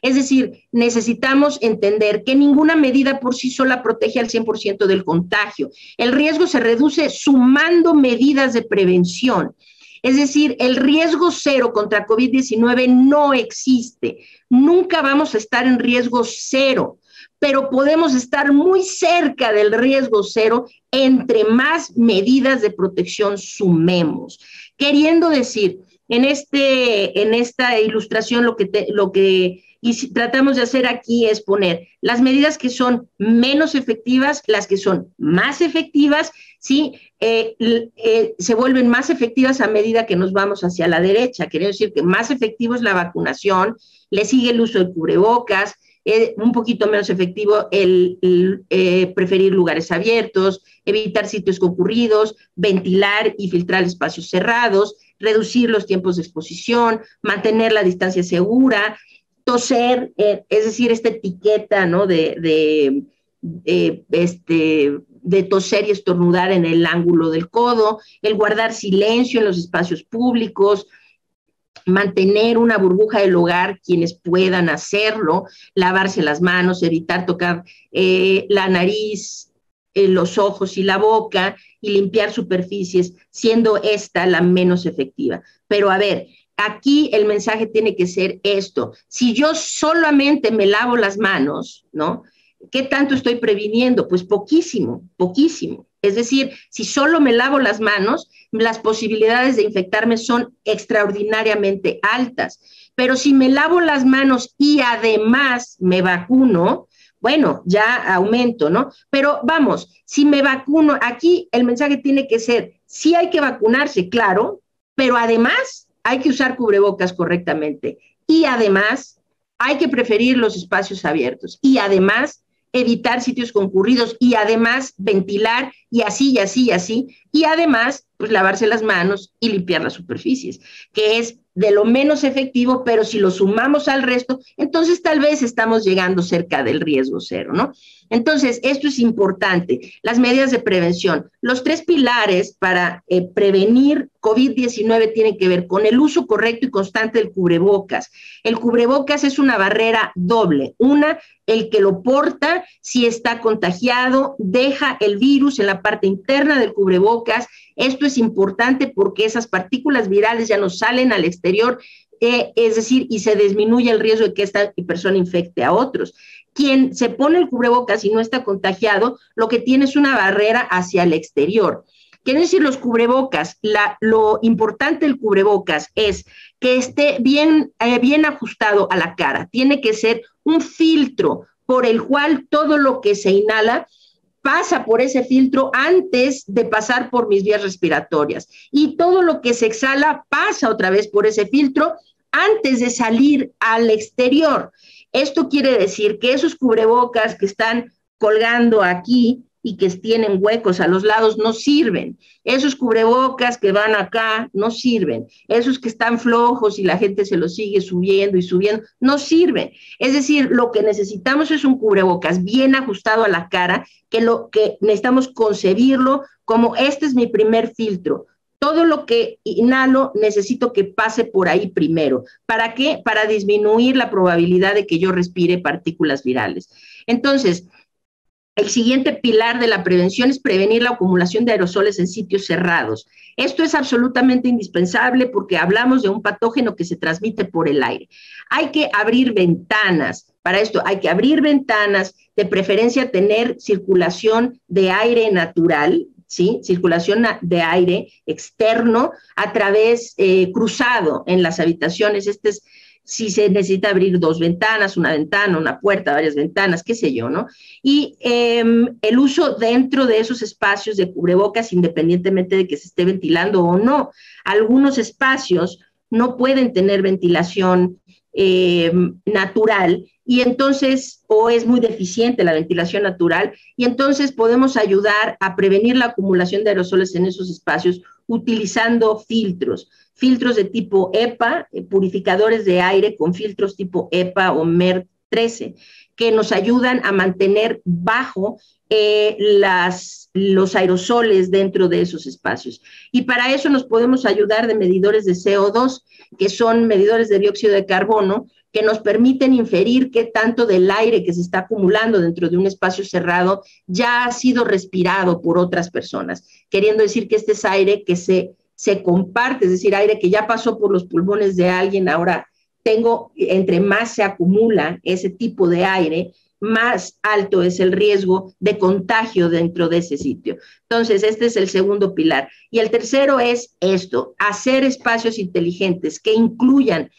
es decir, necesitamos entender que ninguna medida por sí sola protege al 100% del contagio. El riesgo se reduce sumando medidas de prevención. Es decir, el riesgo cero contra COVID-19 no existe. Nunca vamos a estar en riesgo cero, pero podemos estar muy cerca del riesgo cero entre más medidas de protección sumemos. Queriendo decir, en esta ilustración lo que tratamos de hacer aquí es poner las medidas que son menos efectivas, las que son más efectivas, ¿sí? Se vuelven más efectivas a medida que nos vamos hacia la derecha. Quiere decir que más efectivo es la vacunación, le sigue el uso de cubrebocas, un poquito menos efectivo preferir lugares abiertos, evitar sitios concurridos, ventilar y filtrar espacios cerrados, reducir los tiempos de exposición, mantener la distancia segura, toser, es decir, esta etiqueta, ¿no? de toser y estornudar en el ángulo del codo, el guardar silencio en los espacios públicos, mantener una burbuja del hogar quienes puedan hacerlo, lavarse las manos, evitar tocar la nariz, los ojos y la boca y limpiar superficies, siendo esta la menos efectiva. Pero a ver, aquí el mensaje tiene que ser esto: si yo solamente me lavo las manos, ¿no? ¿Qué tanto estoy previniendo? Pues poquísimo, poquísimo. Es decir, si solo me lavo las manos, las posibilidades de infectarme son extraordinariamente altas. Pero si me lavo las manos y además me vacuno, bueno, ya aumento, ¿no? Pero vamos, si me vacuno, aquí el mensaje tiene que ser, sí hay que vacunarse, claro, pero además hay que usar cubrebocas correctamente y además hay que preferir los espacios abiertos y además evitar sitios concurridos y además ventilar y así, y así, y así, y además pues lavarse las manos y limpiar las superficies, que es de lo menos efectivo, pero si lo sumamos al resto, entonces tal vez estamos llegando cerca del riesgo cero, ¿no? Entonces, esto es importante, las medidas de prevención. Los 3 pilares para prevenir COVID-19 tienen que ver con el uso correcto y constante del cubrebocas. El cubrebocas es una barrera doble. Una, el que lo porta, si está contagiado, deja el virus en la parte interna del cubrebocas. Esto es importante porque esas partículas virales ya no salen al exterior, es decir, y se disminuye el riesgo de que esta persona infecte a otros. Quien se pone el cubrebocas y no está contagiado, lo que tiene es una barrera hacia el exterior. Quiere decir, los cubrebocas, lo importante del cubrebocas es que esté bien ajustado a la cara. Tiene que ser un filtro por el cual todo lo que se inhala pasa por ese filtro antes de pasar por mis vías respiratorias. Y todo lo que se exhala pasa otra vez por ese filtro antes de salir al exterior. Esto quiere decir que esos cubrebocas que están colgando aquí y que tienen huecos a los lados no sirven. Esos cubrebocas que van acá no sirven. Esos que están flojos y la gente se los sigue subiendo y subiendo, no sirven. Es decir, lo que necesitamos es un cubrebocas bien ajustado a la cara, que lo que necesitamos concebirlo como este es mi primer filtro. Todo lo que inhalo necesito que pase por ahí primero. ¿Para qué? Para disminuir la probabilidad de que yo respire partículas virales. Entonces, el siguiente pilar de la prevención es prevenir la acumulación de aerosoles en sitios cerrados. Esto es absolutamente indispensable porque hablamos de un patógeno que se transmite por el aire. Hay que abrir ventanas. Para esto hay que abrir ventanas, de preferencia tener circulación de aire natural, ¿sí? Circulación de aire externo a través cruzado en las habitaciones. Si se necesita abrir dos ventanas, una puerta, varias ventanas, qué sé yo, ¿no? Y el uso dentro de esos espacios de cubrebocas, independientemente de que se esté ventilando o no. Algunos espacios no pueden tener ventilación natural, y entonces, o es muy deficiente la ventilación natural, y entonces podemos ayudar a prevenir la acumulación de aerosoles en esos espacios utilizando filtros de tipo EPA, purificadores de aire con filtros tipo EPA o MERV 13, que nos ayudan a mantener bajo los aerosoles dentro de esos espacios. Y para eso nos podemos ayudar de medidores de CO2, que son medidores de dióxido de carbono, que nos permiten inferir qué tanto del aire que se está acumulando dentro de un espacio cerrado ya ha sido respirado por otras personas, queriendo decir que este es aire que se comparte, es decir, aire que ya pasó por los pulmones de alguien. Ahora entre más se acumula ese tipo de aire, más alto es el riesgo de contagio dentro de ese sitio. Entonces, este es el segundo pilar. Y el tercero es esto, hacer espacios inteligentes que incluyan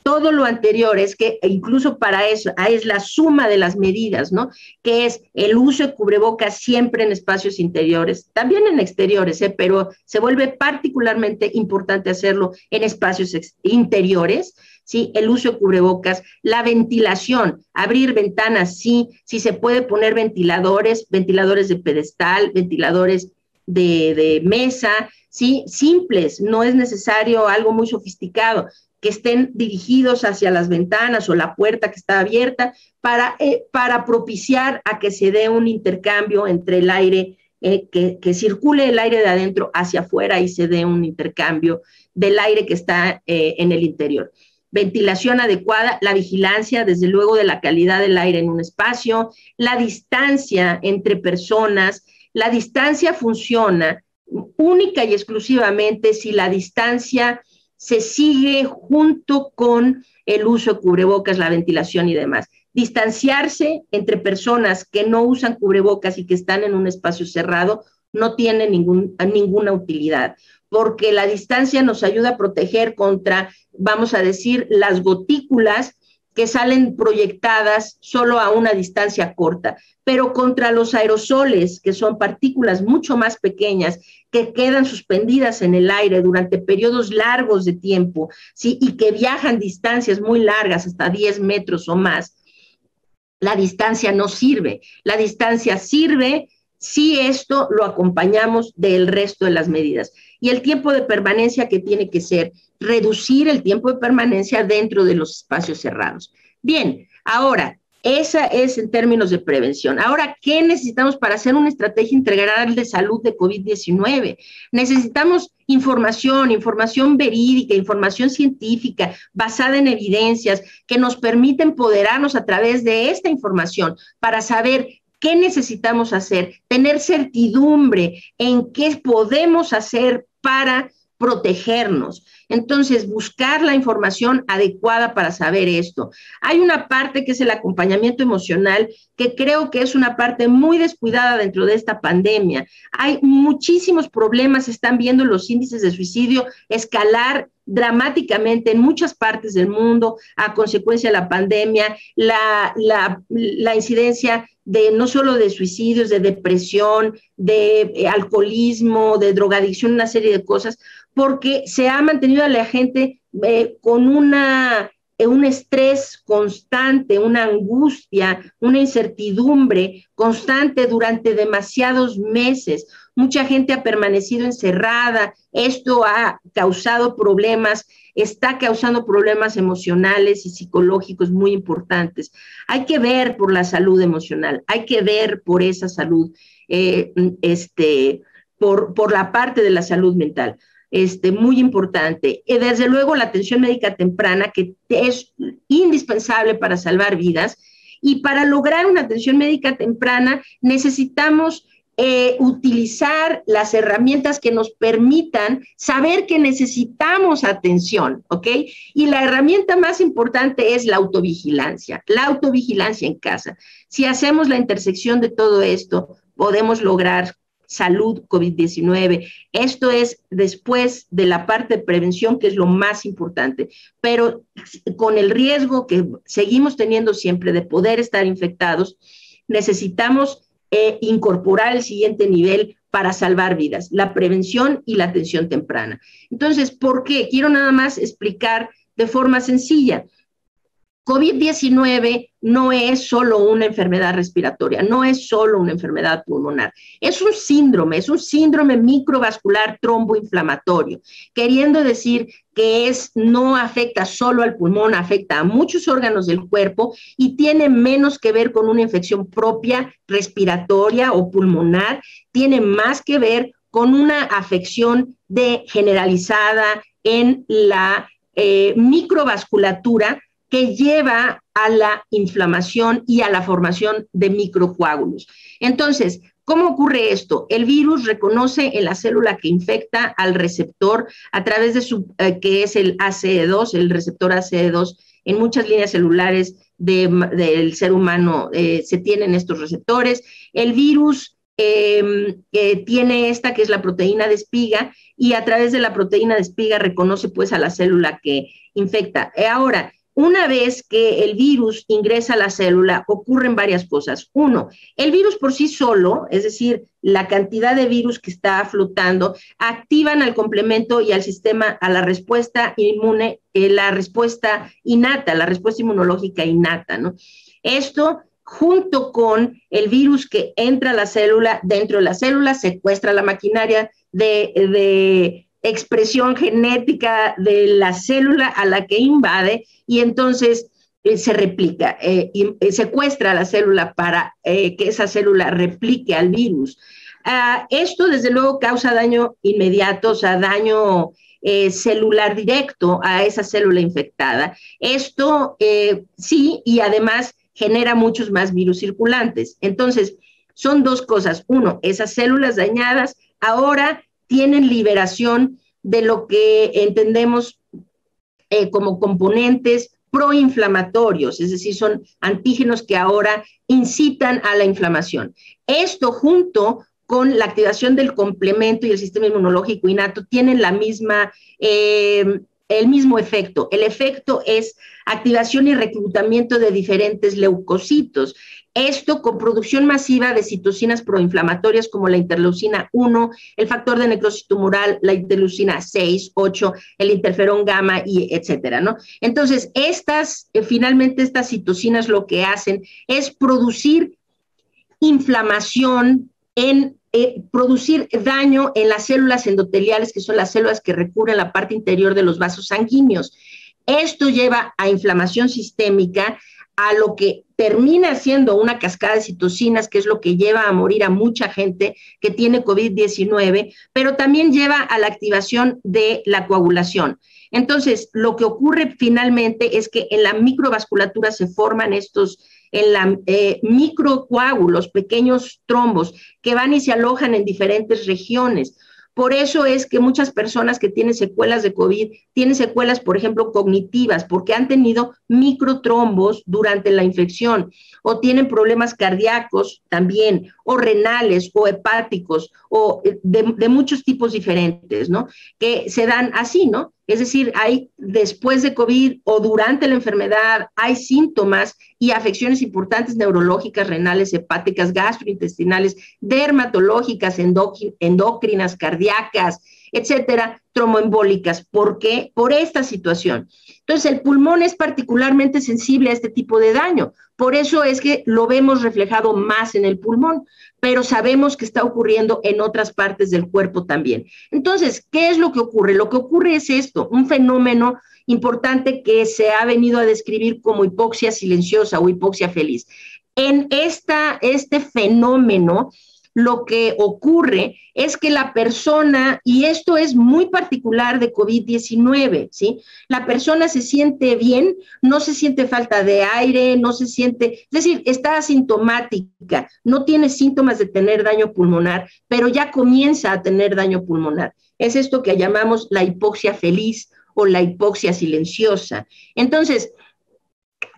todo lo anterior. Es que incluso para eso es la suma de las medidas, ¿no? Que es el uso de cubrebocas siempre en espacios interiores, también en exteriores, pero se vuelve particularmente importante hacerlo en espacios interiores, ¿sí? El uso de cubrebocas, la ventilación, abrir ventanas, sí, si se puede poner ventiladores de pedestal, ventiladores de mesa, sí, simples, no es necesario algo muy sofisticado, que estén dirigidos hacia las ventanas o la puerta que está abierta para propiciar a que se dé un intercambio entre el aire, que circule el aire de adentro hacia afuera y se dé un intercambio del aire que está en el interior. Ventilación adecuada, la vigilancia, desde luego, de la calidad del aire en un espacio, la distancia entre personas. La distancia funciona única y exclusivamente si la distancia se sigue junto con el uso de cubrebocas, la ventilación y demás. Distanciarse entre personas que no usan cubrebocas y que están en un espacio cerrado no tiene ninguna utilidad, porque la distancia nos ayuda a proteger contra, vamos a decir, las gotículas que salen proyectadas solo a una distancia corta, pero contra los aerosoles, que son partículas mucho más pequeñas, que quedan suspendidas en el aire durante periodos largos de tiempo, ¿sí? Y que viajan distancias muy largas, hasta 10 metros o más. La distancia no sirve. La distancia sirve si esto lo acompañamos del resto de las medidas. Y el tiempo de permanencia, que tiene que ser reducir el tiempo de permanencia dentro de los espacios cerrados. Bien, ahora, esa es en términos de prevención. Ahora, ¿qué necesitamos para hacer una estrategia integral de salud de COVID-19? Necesitamos información verídica, información científica, basada en evidencias, que nos permita empoderarnos a través de esta información para saber qué necesitamos hacer, tener certidumbre en qué podemos hacer para protegernos. Entonces, buscar la información adecuada para saber esto. Hay una parte que es el acompañamiento emocional, que creo que es una parte muy descuidada dentro de esta pandemia. Hay muchísimos problemas, se están viendo los índices de suicidio escalar dramáticamente en muchas partes del mundo a consecuencia de la pandemia, la incidencia de no solo de suicidios, de depresión, de alcoholismo, de drogadicción, una serie de cosas, porque se ha mantenido a la gente con una un estrés constante, una angustia, una incertidumbre constante durante demasiados meses. Mucha gente ha permanecido encerrada, esto ha causado problemas, está causando problemas emocionales y psicológicos muy importantes. Hay que ver por la salud emocional, hay que ver por esa salud, por la parte de la salud mental. Muy importante. Desde luego la atención médica temprana, que es indispensable para salvar vidas, y para lograr una atención médica temprana necesitamos utilizar las herramientas que nos permitan saber que necesitamos atención, ¿ok? Y la herramienta más importante es la autovigilancia en casa. Si hacemos la intersección de todo esto, podemos lograr salud COVID-19. Esto es después de la parte de prevención, que es lo más importante, pero con el riesgo que seguimos teniendo siempre de poder estar infectados, necesitamos incorporar el siguiente nivel para salvar vidas, la prevención y la atención temprana. Entonces, ¿por qué? Quiero nada más explicar de forma sencilla. COVID-19 no es solo una enfermedad respiratoria, no es solo una enfermedad pulmonar, es un síndrome microvascular tromboinflamatorio, queriendo decir que no afecta solo al pulmón, afecta a muchos órganos del cuerpo y tiene menos que ver con una infección propia respiratoria o pulmonar, tiene más que ver con una afección generalizada en la microvasculatura, que lleva a la inflamación y a la formación de microcoágulos. Entonces, ¿cómo ocurre esto? El virus reconoce en la célula que infecta al receptor a través de que es el ACE2, el receptor ACE2. En muchas líneas celulares del ser humano se tienen estos receptores. El virus tiene esta que es la proteína de espiga, y a través de la proteína de espiga reconoce pues a la célula que infecta. Ahora, una vez que el virus ingresa a la célula, ocurren varias cosas. Uno, el virus por sí solo, es decir, la cantidad de virus que está flotando, activan al complemento y al sistema, a la respuesta inmune, la respuesta innata, la respuesta inmunológica innata, ¿no? Esto, junto con el virus que entra a la célula, dentro de la célula, secuestra la maquinaria de expresión genética de la célula a la que invade, y entonces se replica, secuestra a la célula para que esa célula replique al virus. Esto desde luego causa daño inmediato, o sea, daño celular directo a esa célula infectada. Esto sí, y además genera muchos más virus circulantes. Entonces, son dos cosas. Uno, esas células dañadas ahora tienen liberación de lo que entendemos como componentes proinflamatorios, es decir, son antígenos que ahora incitan a la inflamación. Esto, junto con la activación del complemento y el sistema inmunológico innato, tienen el mismo efecto. El efecto es activación y reclutamiento de diferentes leucocitos. Esto con producción masiva de citocinas proinflamatorias como la interleucina 1, el factor de necrosis tumoral, la interleucina 6, 8, el interferón gamma, y etcétera, ¿no? Entonces, finalmente estas citocinas lo que hacen es producir inflamación, producir daño en las células endoteliales, que son las células que recubren la parte interior de los vasos sanguíneos. Esto lleva a inflamación sistémica, a lo que termina siendo una cascada de citocinas, que es lo que lleva a morir a mucha gente que tiene COVID-19, pero también lleva a la activación de la coagulación. Entonces, lo que ocurre finalmente es que en la microvasculatura se forman microcoágulos, pequeños trombos, que van y se alojan en diferentes regiones. Por eso es que muchas personas que tienen secuelas de COVID tienen secuelas, por ejemplo, cognitivas, porque han tenido microtrombos durante la infección, o tienen problemas cardíacos también, o renales, o hepáticos, o de muchos tipos diferentes, ¿no? Que se dan así, ¿no? Es decir, hay después de COVID o durante la enfermedad, hay síntomas y afecciones importantes neurológicas, renales, hepáticas, gastrointestinales, dermatológicas, endócrinas, cardíacas, etcétera, tromboembólicas. ¿Por qué? Por esta situación. Entonces, el pulmón es particularmente sensible a este tipo de daño. Por eso es que lo vemos reflejado más en el pulmón, pero sabemos que está ocurriendo en otras partes del cuerpo también. Entonces, ¿qué es lo que ocurre? Lo que ocurre es esto, un fenómeno importante que se ha venido a describir como hipoxia silenciosa o hipoxia feliz. En este fenómeno, lo que ocurre es que la persona, y esto es muy particular de COVID-19, ¿sí? La persona se siente bien, no se siente falta de aire, no se siente, es decir, está asintomática, no tiene síntomas de tener daño pulmonar, pero ya comienza a tener daño pulmonar. Es esto que llamamos la hipoxia feliz o la hipoxia silenciosa. Entonces,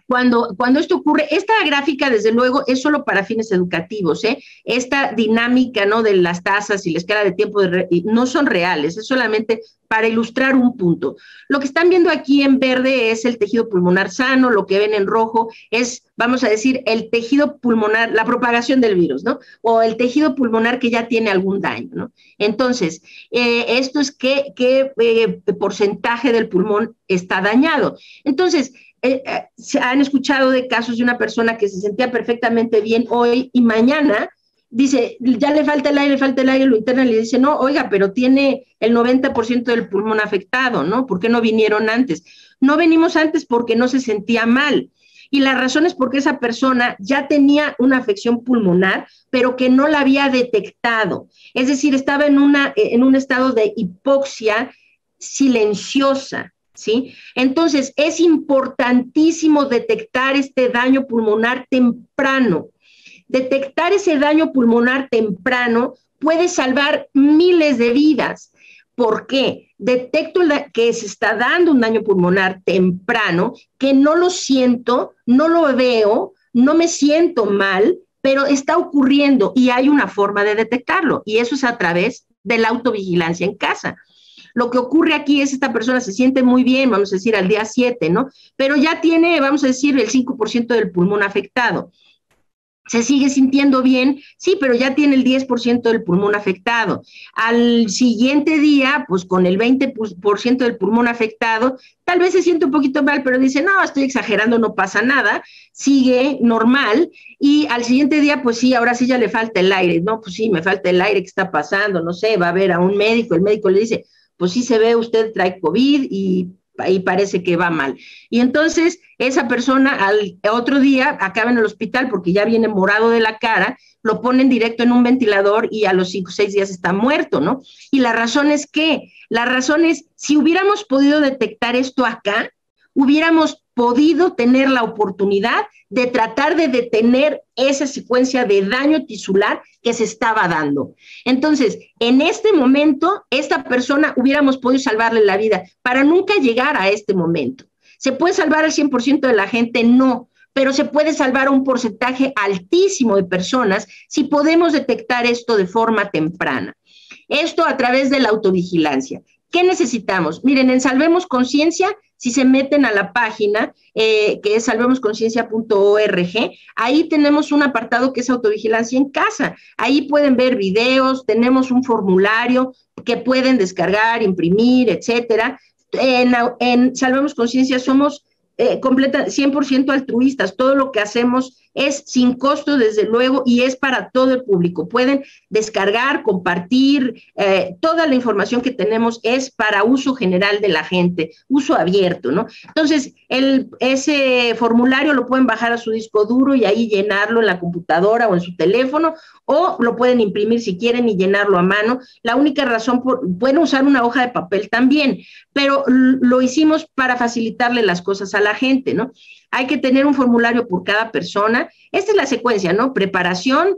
cuando esto ocurre, esta gráfica, desde luego, es solo para fines educativos, ¿eh? Esta dinámica, ¿no?, de las tasas y la escala de tiempo no son reales, es solamente para ilustrar un punto. Lo que están viendo aquí en verde es el tejido pulmonar sano, lo que ven en rojo es, vamos a decir, el tejido pulmonar, la propagación del virus, ¿no? O el tejido pulmonar que ya tiene algún daño, ¿no? Entonces, esto es qué porcentaje del pulmón está dañado. Entonces, se han escuchado de casos de una persona que se sentía perfectamente bien hoy y mañana dice, ya le falta el aire, lo interna y le dice, no, oiga, pero tiene el 90% del pulmón afectado, ¿no? ¿Por qué no vinieron antes? No venimos antes porque no se sentía mal. Y la razón es porque esa persona ya tenía una afección pulmonar, pero que no la había detectado. Es decir, estaba en un estado de hipoxia silenciosa, ¿sí? Entonces, es importantísimo detectar este daño pulmonar temprano. Detectar ese daño pulmonar temprano puede salvar miles de vidas. ¿Por qué? Detecto que se está dando un daño pulmonar temprano, que no lo siento, no lo veo, no me siento mal, pero está ocurriendo y hay una forma de detectarlo, y eso es a través de la autovigilancia en casa. Lo que ocurre aquí es esta persona se siente muy bien, vamos a decir, al día 7, ¿no? Pero ya tiene, vamos a decir, el 5% del pulmón afectado. ¿Se sigue sintiendo bien? Sí, pero ya tiene el 10% del pulmón afectado. Al siguiente día, pues con el 20% del pulmón afectado, tal vez se siente un poquito mal, pero dice, no, estoy exagerando, no pasa nada, sigue normal, y al siguiente día, pues sí, ahora sí ya le falta el aire, no, pues sí, me falta el aire, ¿qué está pasando? No sé, va a ver a un médico, el médico le dice, pues sí se ve, usted trae COVID y parece que va mal. Y entonces esa persona al otro día acaba en el hospital porque ya viene morado de la cara, lo ponen directo en un ventilador y a los 5 o 6 días está muerto, ¿no? Y la razón es que, la razón es, si hubiéramos podido detectar esto acá, hubiéramos podido tener la oportunidad de tratar de detener esa secuencia de daño tisular que se estaba dando. Entonces, en este momento, esta persona hubiéramos podido salvarle la vida para nunca llegar a este momento. ¿Se puede salvar al 100% de la gente? No, pero se puede salvar a un porcentaje altísimo de personas si podemos detectar esto de forma temprana. Esto a través de la autovigilancia. ¿Qué necesitamos? Miren, en Salvemos Conciencia, si se meten a la página, que es salvemosconciencia.org, ahí tenemos un apartado que es autovigilancia en casa. Ahí pueden ver videos, tenemos un formulario que pueden descargar, imprimir, etcétera. En Salvemos Conciencia somos 100% altruistas. Todo lo que hacemos es sin costo, desde luego, y es para todo el público. Pueden descargar, compartir, toda la información que tenemos es para uso general de la gente, uso abierto, ¿no? Entonces, ese formulario lo pueden bajar a su disco duro y ahí llenarlo en la computadora o en su teléfono, o lo pueden imprimir si quieren y llenarlo a mano. La única razón, pueden usar una hoja de papel también, pero lo hicimos para facilitarle las cosas a la gente, ¿no? Hay que tener un formulario por cada persona. Esta es la secuencia, ¿no? Preparación,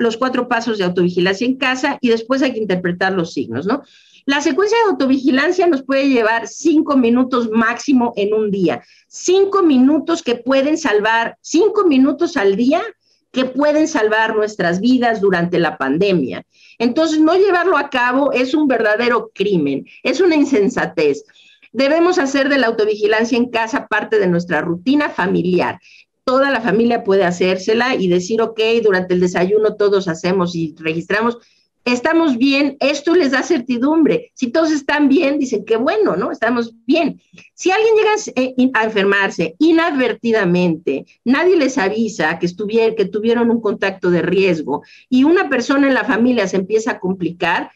los 4 pasos de autovigilancia en casa y después hay que interpretar los signos, ¿no? La secuencia de autovigilancia nos puede llevar 5 minutos máximo en un día. 5 minutos que pueden salvar, 5 minutos al día que pueden salvar nuestras vidas durante la pandemia. Entonces, no llevarlo a cabo es un verdadero crimen, es una insensatez. Debemos hacer de la autovigilancia en casa parte de nuestra rutina familiar. Toda la familia puede hacérsela y decir, ok, durante el desayuno todos hacemos y registramos. estamos bien, esto les da certidumbre. Si todos están bien, dicen que bueno, ¿no? Estamos bien. Si alguien llega a enfermarse inadvertidamente, nadie les avisa que tuvieron un contacto de riesgo y una persona en la familia se empieza a complicar,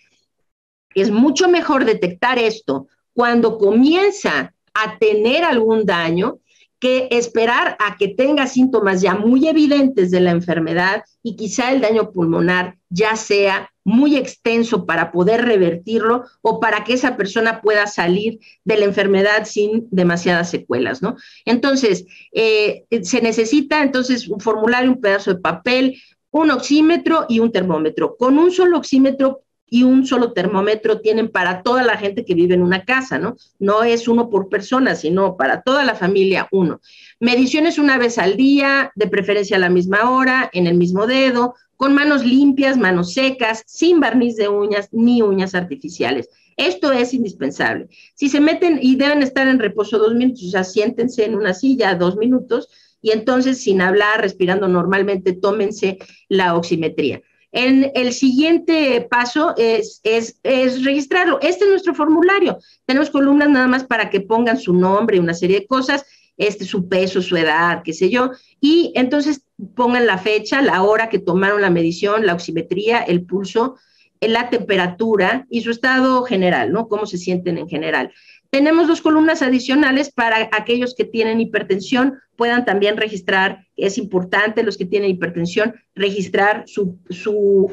es mucho mejor detectar esto cuando comienza a tener algún daño que esperar a que tenga síntomas ya muy evidentes de la enfermedad y quizá el daño pulmonar ya sea muy extenso para poder revertirlo o para que esa persona pueda salir de la enfermedad sin demasiadas secuelas, ¿no? Entonces, se necesita entonces un formulario, un pedazo de papel, un oxímetro y un termómetro. Con un solo oxímetro y un solo termómetro tienen para toda la gente que vive en una casa, ¿no? No es uno por persona, sino para toda la familia uno. Mediciones una vez al día, de preferencia a la misma hora, en el mismo dedo, con manos limpias, manos secas, sin barniz de uñas ni uñas artificiales. Esto es indispensable. Si se meten y deben estar en reposo 2 minutos, o sea, siéntense en una silla 2 minutos y entonces sin hablar, respirando normalmente, tómense la oximetría. En el siguiente paso es registrarlo. Este es nuestro formulario. Tenemos columnas nada más para que pongan su nombre, una serie de cosas, su peso, su edad, qué sé yo, y entonces pongan la fecha, la hora que tomaron la medición, la oximetría, el pulso, la temperatura y su estado general, ¿no? Cómo se sienten en general. Tenemos 2 columnas adicionales para aquellos que tienen hipertensión, puedan también registrar, es importante los que tienen hipertensión, registrar su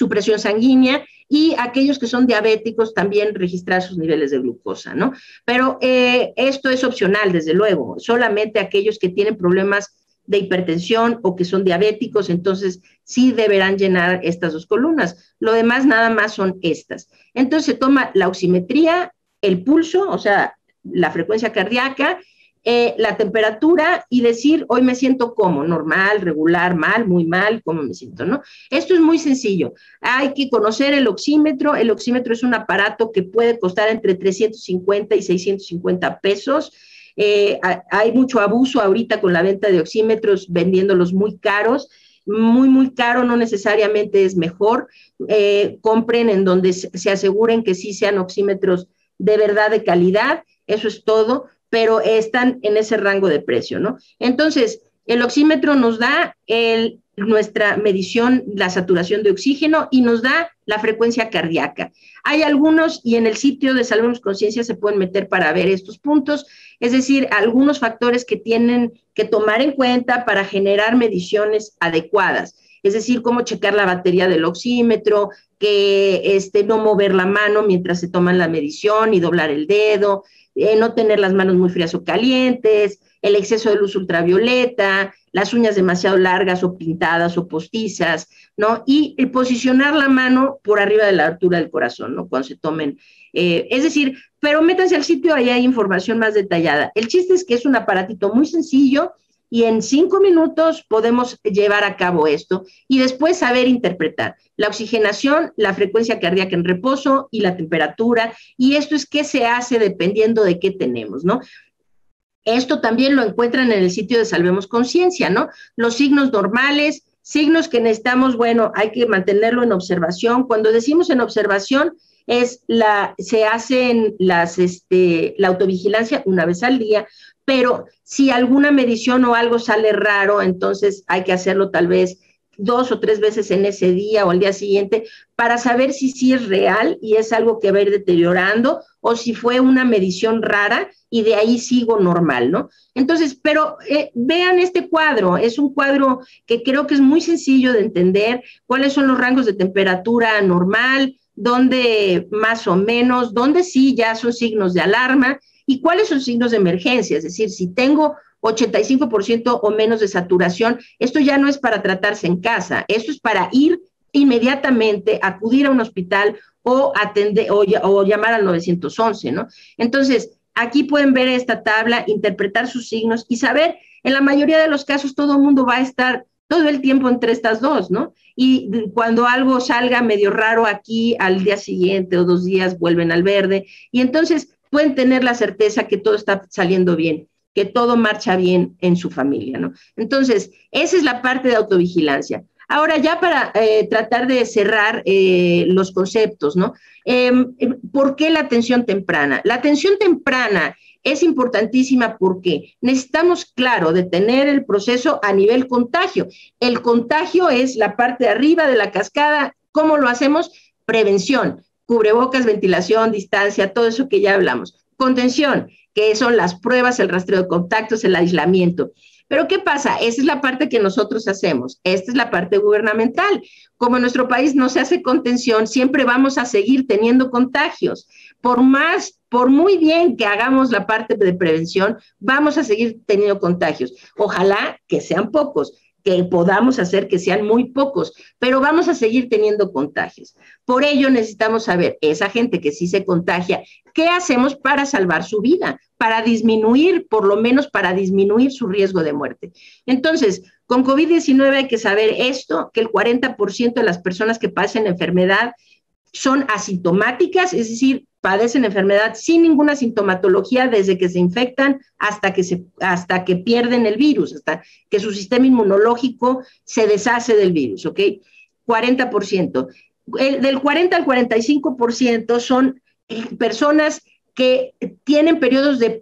presión sanguínea y aquellos que son diabéticos también registrar sus niveles de glucosa, ¿no? Pero esto es opcional, desde luego, solamente aquellos que tienen problemas de hipertensión o que son diabéticos, entonces sí deberán llenar estas 2 columnas. Lo demás nada más son estas. Entonces se toma la oximetría, el pulso, o sea, la frecuencia cardíaca, la temperatura y decir, hoy me siento como, normal, regular, mal, muy mal, cómo me siento, ¿no? Esto es muy sencillo. Hay que conocer el oxímetro. El oxímetro es un aparato que puede costar entre 350 y 650 pesos. Hay mucho abuso ahorita con la venta de oxímetros, vendiéndolos muy caros. Muy, muy caro no necesariamente es mejor. Compren en donde se aseguren que sí sean oxímetros de verdad de calidad, eso es todo, pero están en ese rango de precio, ¿no? Entonces, el oxímetro nos da nuestra medición, la saturación de oxígeno y nos da la frecuencia cardíaca. Hay algunos, y en el sitio de Salvemos Conciencia se pueden meter para ver estos puntos, es decir, algunos factores que tienen que tomar en cuenta para generar mediciones adecuadas. Es decir, cómo checar la batería del oxímetro, que no mover la mano mientras se toman la medición y doblar el dedo, no tener las manos muy frías o calientes, el exceso de luz ultravioleta, las uñas demasiado largas o pintadas o postizas, ¿no? Y posicionar la mano por arriba de la altura del corazón, ¿no? Cuando se tomen. Es decir, pero métanse al sitio, ahí hay información más detallada. El chiste es que es un aparatito muy sencillo, y en 5 minutos podemos llevar a cabo esto y después saber interpretar la oxigenación, la frecuencia cardíaca en reposo y la temperatura, y esto es qué se hace dependiendo de qué tenemos, ¿no? Esto también lo encuentran en el sitio de Salvemos Conciencia, ¿no? Los signos normales, signos que necesitamos, bueno, hay que mantenerlo en observación. Cuando decimos en observación, se hacen la autovigilancia una vez al día, pero si alguna medición o algo sale raro, entonces hay que hacerlo tal vez 2 o 3 veces en ese día o el día siguiente para saber si sí es real y es algo que va a ir deteriorando o si fue una medición rara y de ahí sigo normal, ¿no? Entonces, pero vean este cuadro, es un cuadro que creo que es muy sencillo de entender, cuáles son los rangos de temperatura normal, dónde más o menos, dónde sí ya son signos de alarma, ¿y cuáles son signos de emergencia? Es decir, si tengo 85% o menos de saturación, esto ya no es para tratarse en casa, esto es para ir inmediatamente, acudir a un hospital o llamar al 911, ¿no? Entonces, aquí pueden ver esta tabla, interpretar sus signos y saber, en la mayoría de los casos todo el mundo va a estar todo el tiempo entre estas dos, ¿no? Y cuando algo salga medio raro aquí, al día siguiente o 2 días vuelven al verde, y entonces pueden tener la certeza que todo está saliendo bien, que todo marcha bien en su familia, ¿no? Entonces, esa es la parte de autovigilancia. Ahora, ya para tratar de cerrar los conceptos, ¿no? ¿Por qué la atención temprana? La atención temprana es importantísima porque necesitamos, claro, detener el proceso a nivel contagio. El contagio es la parte de arriba de la cascada. ¿Cómo lo hacemos? Prevención, cubrebocas, ventilación, distancia, todo eso que ya hablamos. Contención, que son las pruebas, el rastreo de contactos, el aislamiento. Pero ¿qué pasa? Esa es la parte que nosotros hacemos. Esta es la parte gubernamental. Como en nuestro país no se hace contención, siempre vamos a seguir teniendo contagios. Por muy bien que hagamos la parte de prevención, vamos a seguir teniendo contagios. Ojalá que sean pocos, que podamos hacer que sean muy pocos, pero vamos a seguir teniendo contagios. Por ello necesitamos saber, esa gente que sí se contagia, ¿qué hacemos para salvar su vida? Para disminuir, por lo menos para disminuir su riesgo de muerte. Entonces, con COVID-19 hay que saber esto, que el 40% de las personas que padecen la enfermedad son asintomáticas, es decir, padecen enfermedad sin ninguna sintomatología desde que se infectan hasta que pierden el virus, hasta que su sistema inmunológico se deshace del virus, ¿ok? 40%. Del 40 al 45% son personas que tienen periodos de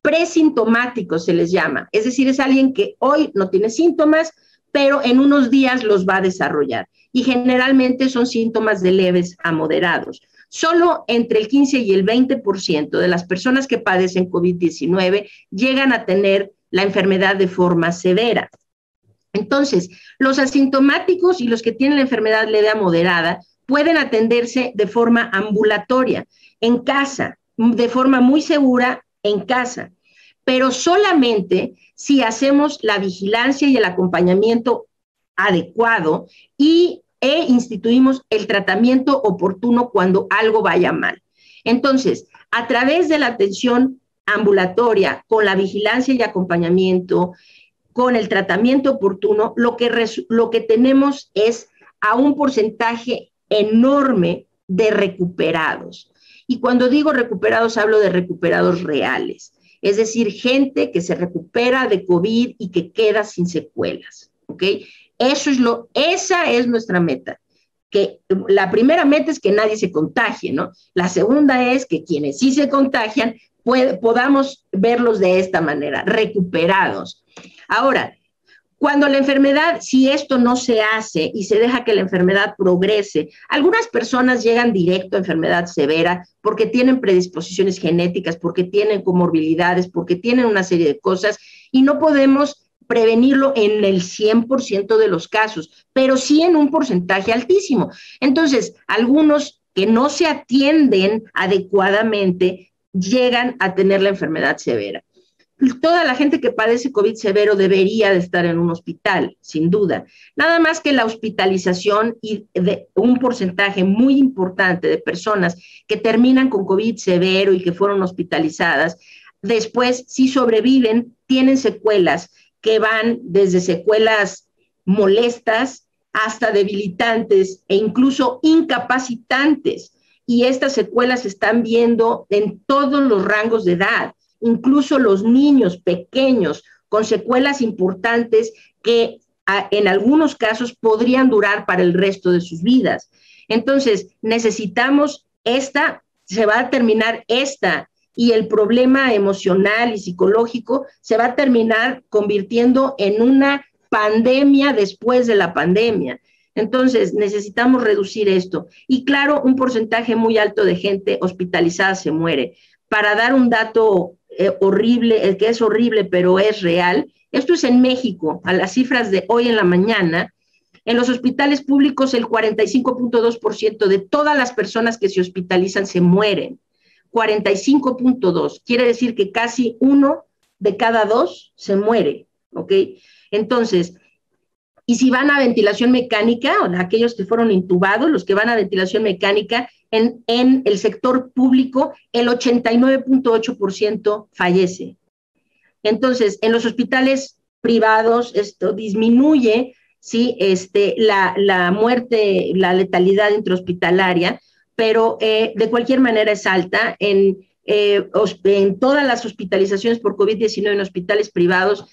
presintomáticos, se les llama. Es decir, es alguien que hoy no tiene síntomas, pero en unos días los va a desarrollar. Y generalmente son síntomas de leves a moderados. Solo entre el 15 y el 20% de las personas que padecen COVID-19 llegan a tener la enfermedad de forma severa. Entonces, los asintomáticos y los que tienen la enfermedad leve a moderada pueden atenderse de forma ambulatoria, en casa, de forma muy segura en casa, pero solamente si hacemos la vigilancia y el acompañamiento adecuado e instituimos el tratamiento oportuno cuando algo vaya mal. Entonces, a través de la atención ambulatoria, con la vigilancia y acompañamiento, con el tratamiento oportuno, lo que tenemos es a un porcentaje enorme de recuperados. Y cuando digo recuperados, hablo de recuperados reales. Es decir, gente que se recupera de COVID y que queda sin secuelas, ¿ok? Esa es nuestra meta. Que la primera meta es que nadie se contagie, ¿no? La segunda es que quienes sí se contagian podamos verlos de esta manera, recuperados. Ahora, cuando la enfermedad, si esto no se hace y se deja que la enfermedad progrese, algunas personas llegan directo a enfermedad severa porque tienen predisposiciones genéticas, porque tienen comorbilidades, porque tienen una serie de cosas y no podemos prevenirlo en el 100% de los casos, pero sí en un porcentaje altísimo. Entonces, algunos que no se atienden adecuadamente llegan a tener la enfermedad severa. Toda la gente que padece COVID severo debería de estar en un hospital, sin duda. Nada más que la hospitalización y de un porcentaje muy importante de personas que terminan con COVID severo y que fueron hospitalizadas, después, si sobreviven, tienen secuelas que van desde secuelas molestas hasta debilitantes e incluso incapacitantes. Y estas secuelas se están viendo en todos los rangos de edad, incluso los niños pequeños con secuelas importantes que en algunos casos podrían durar para el resto de sus vidas. Entonces, necesitamos se va a terminar y el problema emocional y psicológico se va a terminar convirtiendo en una pandemia después de la pandemia. Entonces, necesitamos reducir esto. Y claro, un porcentaje muy alto de gente hospitalizada se muere. Para dar un dato horrible, que es horrible, pero es real, esto es en México, a las cifras de hoy en la mañana. En los hospitales públicos, el 45.2% de todas las personas que se hospitalizan se mueren. 45.2, quiere decir que casi 1 de cada 2 se muere, ¿ok? Entonces, y si van a ventilación mecánica, o aquellos que fueron intubados, los que van a ventilación mecánica, en el sector público, el 89.8% fallece. Entonces, en los hospitales privados, esto disminuye, ¿sí? La muerte, la letalidad intrahospitalaria, pero de cualquier manera es alta. En todas las hospitalizaciones por COVID-19 en hospitales privados,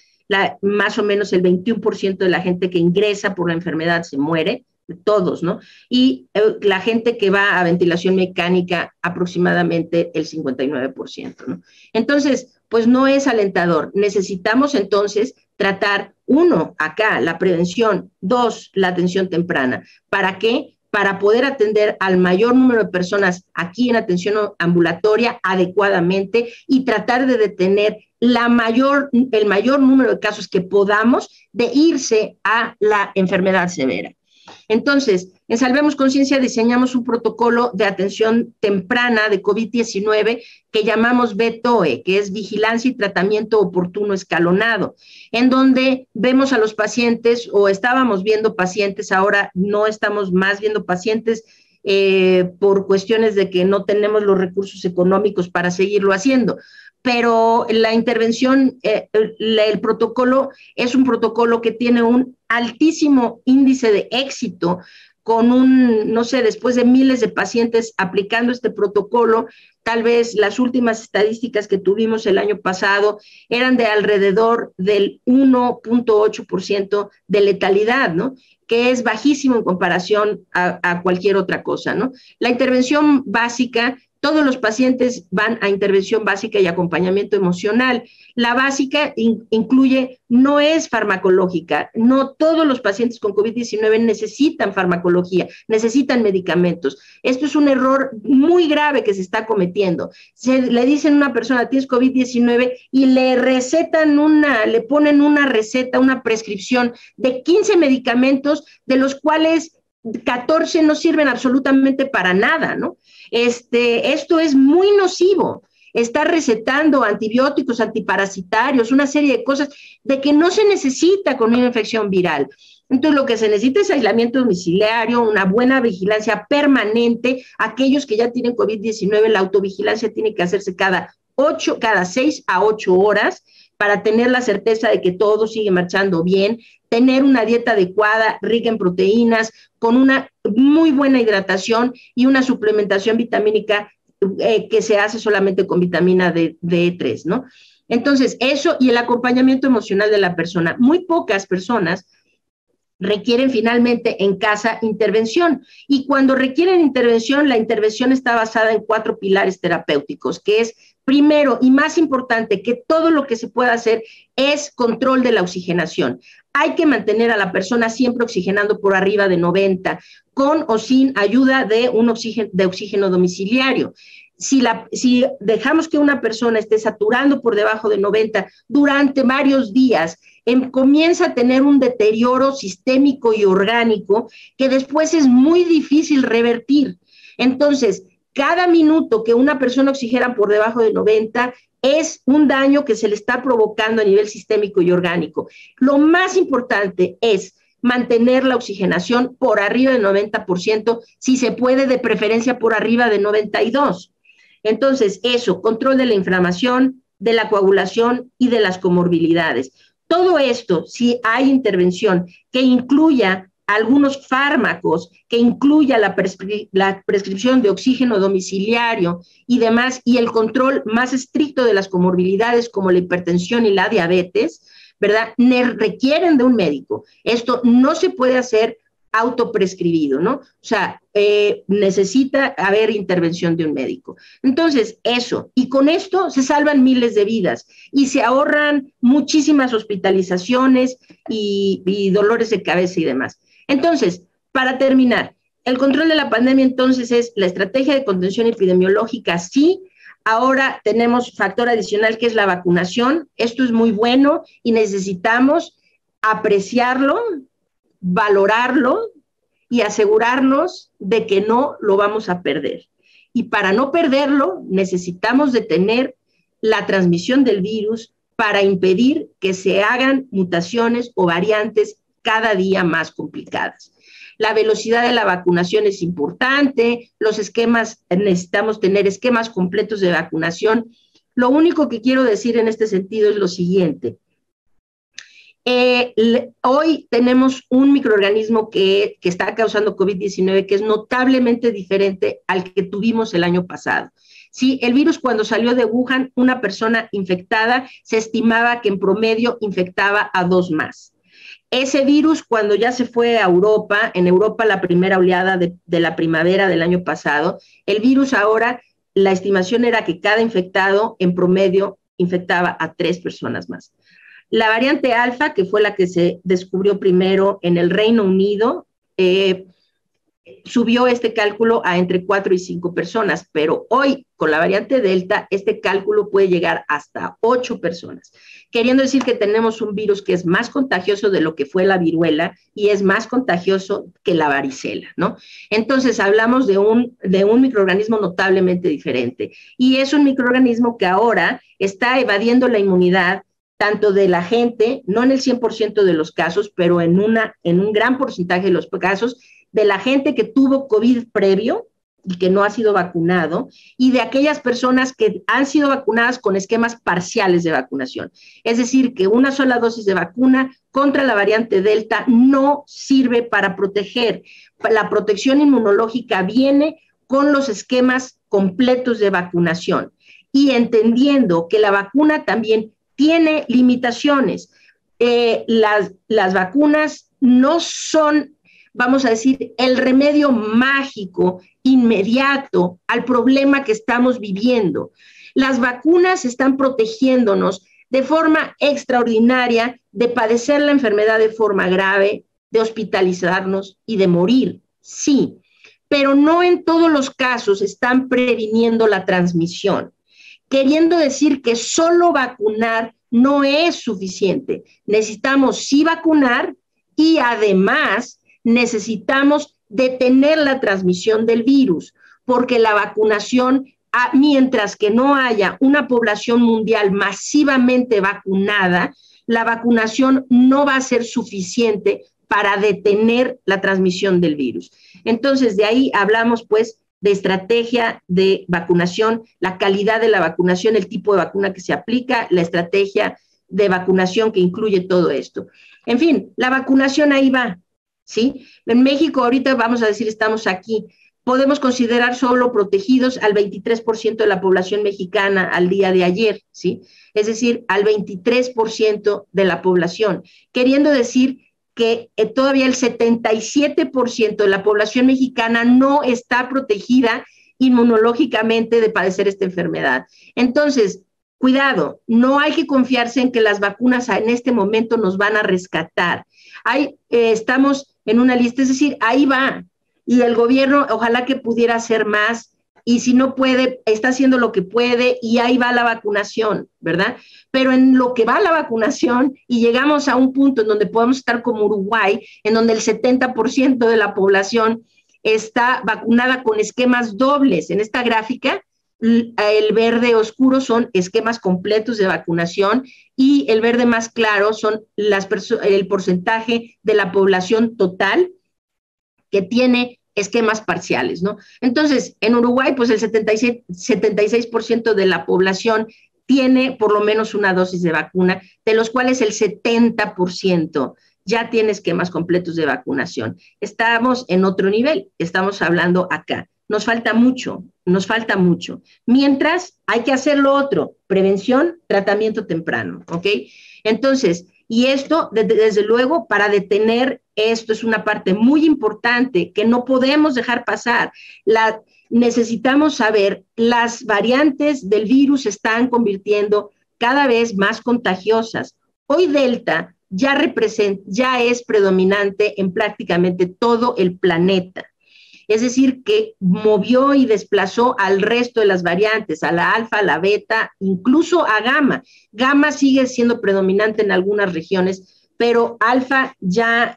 más o menos el 21% de la gente que ingresa por la enfermedad se muere, todos, ¿no? Y la gente que va a ventilación mecánica, aproximadamente el 59%, ¿no? Entonces, pues no es alentador. Necesitamos entonces tratar, uno, acá, la prevención, dos, la atención temprana. ¿Para qué? Para poder atender al mayor número de personas aquí en atención ambulatoria adecuadamente y tratar de detener el mayor número de casos que podamos de irse a la enfermedad severa. Entonces, en Salvemos Conciencia diseñamos un protocolo de atención temprana de COVID-19 que llamamos VTOE, que es Vigilancia y Tratamiento Oportuno Escalonado, en donde vemos a los pacientes, o estábamos viendo pacientes, ahora no estamos más viendo pacientes por cuestiones de que no tenemos los recursos económicos para seguirlo haciendo. Pero la intervención, el protocolo es un protocolo que tiene un altísimo índice de éxito, con no sé, después de miles de pacientes aplicando este protocolo. Tal vez las últimas estadísticas que tuvimos el año pasado eran de alrededor del 1.8% de letalidad, ¿no? Que es bajísimo en comparación a cualquier otra cosa, ¿no? La intervención básica, todos los pacientes van a intervención básica y acompañamiento emocional. La básica incluye, no es farmacológica, no todos los pacientes con COVID-19 necesitan farmacología, necesitan medicamentos. Esto es un error muy grave que se está cometiendo. Le dicen a una persona, tienes COVID-19, y le ponen una receta, una prescripción de 15 medicamentos, de los cuales 14 no sirven absolutamente para nada, ¿no? Esto es muy nocivo. Está recetando antibióticos, antiparasitarios, una serie de cosas de que no se necesita con una infección viral. Entonces, lo que se necesita es aislamiento domiciliario, una buena vigilancia permanente. Aquellos que ya tienen COVID-19, la autovigilancia tiene que hacerse cada 6 a 8 horas para tener la certeza de que todo sigue marchando bien, tener una dieta adecuada, rica en proteínas, con una muy buena hidratación y una suplementación vitamínica que se hace solamente con vitamina D3, ¿no? Entonces, eso y el acompañamiento emocional de la persona. Muy pocas personas requieren finalmente en casa intervención, y cuando requieren intervención, la intervención está basada en 4 pilares terapéuticos, que es, primero y más importante que todo lo que se pueda hacer, es control de la oxigenación. Hay que mantener a la persona siempre oxigenando por arriba de 90, con o sin ayuda de oxígeno domiciliario. Si dejamos que una persona esté saturando por debajo de 90 durante varios días, comienza a tener un deterioro sistémico y orgánico que después es muy difícil revertir. Entonces, cada minuto que una persona oxigena por debajo de 90 es un daño que se le está provocando a nivel sistémico y orgánico. Lo más importante es mantener la oxigenación por arriba del 90%, si se puede, de preferencia por arriba de 92%. Entonces, eso, control de la inflamación, de la coagulación y de las comorbilidades. Todo esto, si hay intervención que incluya algunos fármacos, que incluya la prescripción de oxígeno domiciliario y demás, y el control más estricto de las comorbilidades como la hipertensión y la diabetes, ¿verdad? Requieren de un médico. Esto no se puede hacer autoprescribido, ¿no? O sea, necesita haber intervención de un médico. Entonces, eso, y con esto se salvan miles de vidas y se ahorran muchísimas hospitalizaciones y dolores de cabeza y demás. Entonces, para terminar, el control de la pandemia entonces es la estrategia de contención epidemiológica, sí. Ahora tenemos factor adicional que es la vacunación. Esto es muy bueno y necesitamos apreciarlo, valorarlo y asegurarnos de que no lo vamos a perder. Y para no perderlo, necesitamos detener la transmisión del virus para impedir que se hagan mutaciones o variantes cada día más complicadas. La velocidad de la vacunación es importante, necesitamos tener esquemas completos de vacunación. Lo único que quiero decir en este sentido es lo siguiente. Hoy tenemos un microorganismo que está causando COVID-19 que es notablemente diferente al que tuvimos el año pasado. Sí, el virus cuando salió de Wuhan, una persona infectada se estimaba que en promedio infectaba a 2 más. Ese virus cuando ya se fue a Europa, en Europa la primera oleada de la primavera del año pasado, el virus ahora, la estimación era que cada infectado en promedio infectaba a 3 personas más. La variante alfa, que fue la que se descubrió primero en el Reino Unido, subió este cálculo a entre 4 y 5 personas, pero hoy con la variante Delta este cálculo puede llegar hasta 8 personas, queriendo decir que tenemos un virus que es más contagioso de lo que fue la viruela y es más contagioso que la varicela, ¿no? Entonces hablamos de un microorganismo notablemente diferente y es un microorganismo que ahora está evadiendo la inmunidad tanto de la gente, no en el 100% de los casos, pero en un gran porcentaje de los casos, de la gente que tuvo COVID previo y que no ha sido vacunado, y de aquellas personas que han sido vacunadas con esquemas parciales de vacunación. Es decir, que una sola dosis de vacuna contra la variante Delta no sirve para proteger. La protección inmunológica viene con los esquemas completos de vacunación y entendiendo que la vacuna también tiene limitaciones. Las vacunas no son, vamos a decir, el remedio mágico inmediato al problema que estamos viviendo. Las vacunas están protegiéndonos de forma extraordinaria de padecer la enfermedad de forma grave, de hospitalizarnos y de morir, sí, pero no en todos los casos están previniendo la transmisión, queriendo decir que solo vacunar no es suficiente. Necesitamos sí vacunar y además necesitamos detener la transmisión del virus, porque la vacunación, mientras que no haya una población mundial masivamente vacunada, la vacunación no va a ser suficiente para detener la transmisión del virus. Entonces, de ahí hablamos, pues, de estrategia de vacunación, la calidad de la vacunación, el tipo de vacuna que se aplica, la estrategia de vacunación que incluye todo esto. En fin, la vacunación ahí va, ¿sí? En México ahorita vamos a decir, estamos aquí, podemos considerar solo protegidos al 23% de la población mexicana al día de ayer, ¿sí? Es decir, al 23% de la población, queriendo decir que todavía el 77% de la población mexicana no está protegida inmunológicamente de padecer esta enfermedad. Entonces, cuidado, no hay que confiarse en que las vacunas en este momento nos van a rescatar. Estamos en una lista, es decir, ahí va, y el gobierno ojalá que pudiera hacer más, y si no puede, está haciendo lo que puede y ahí va la vacunación, ¿verdad? Pero en lo que va la vacunación y llegamos a un punto en donde podemos estar como Uruguay, en donde el 70% de la población está vacunada con esquemas dobles. En esta gráfica, el verde oscuro son esquemas completos de vacunación y el verde más claro son el porcentaje de la población total que tiene esquemas parciales, ¿no? Entonces, en Uruguay, pues el 76% de la población tiene por lo menos una dosis de vacuna, de los cuales el 70% ya tiene esquemas completos de vacunación. Estamos en otro nivel, estamos hablando acá. Nos falta mucho, nos falta mucho. Mientras, hay que hacer lo otro, prevención, tratamiento temprano, ¿ok? Entonces, y esto, desde luego, para detener esto es una parte muy importante que no podemos dejar pasar. Necesitamos saber, las variantes del virus se están convirtiendo cada vez más contagiosas. Hoy Delta ya es predominante en prácticamente todo el planeta. Es decir, que movió y desplazó al resto de las variantes, a la alfa, a la beta, incluso a gamma. Gamma sigue siendo predominante en algunas regiones, pero alfa ya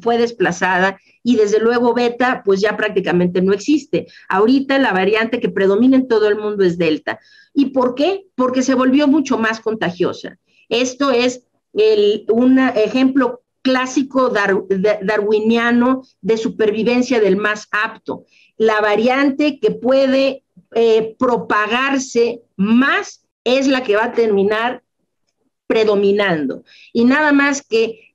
fue desplazada y desde luego beta pues ya prácticamente no existe. Ahorita la variante que predomina en todo el mundo es delta. ¿Y por qué? Porque se volvió mucho más contagiosa. Esto es un ejemplo clásico darwiniano de supervivencia del más apto. La variante que puede propagarse más es la que va a terminar predominando. Y nada más que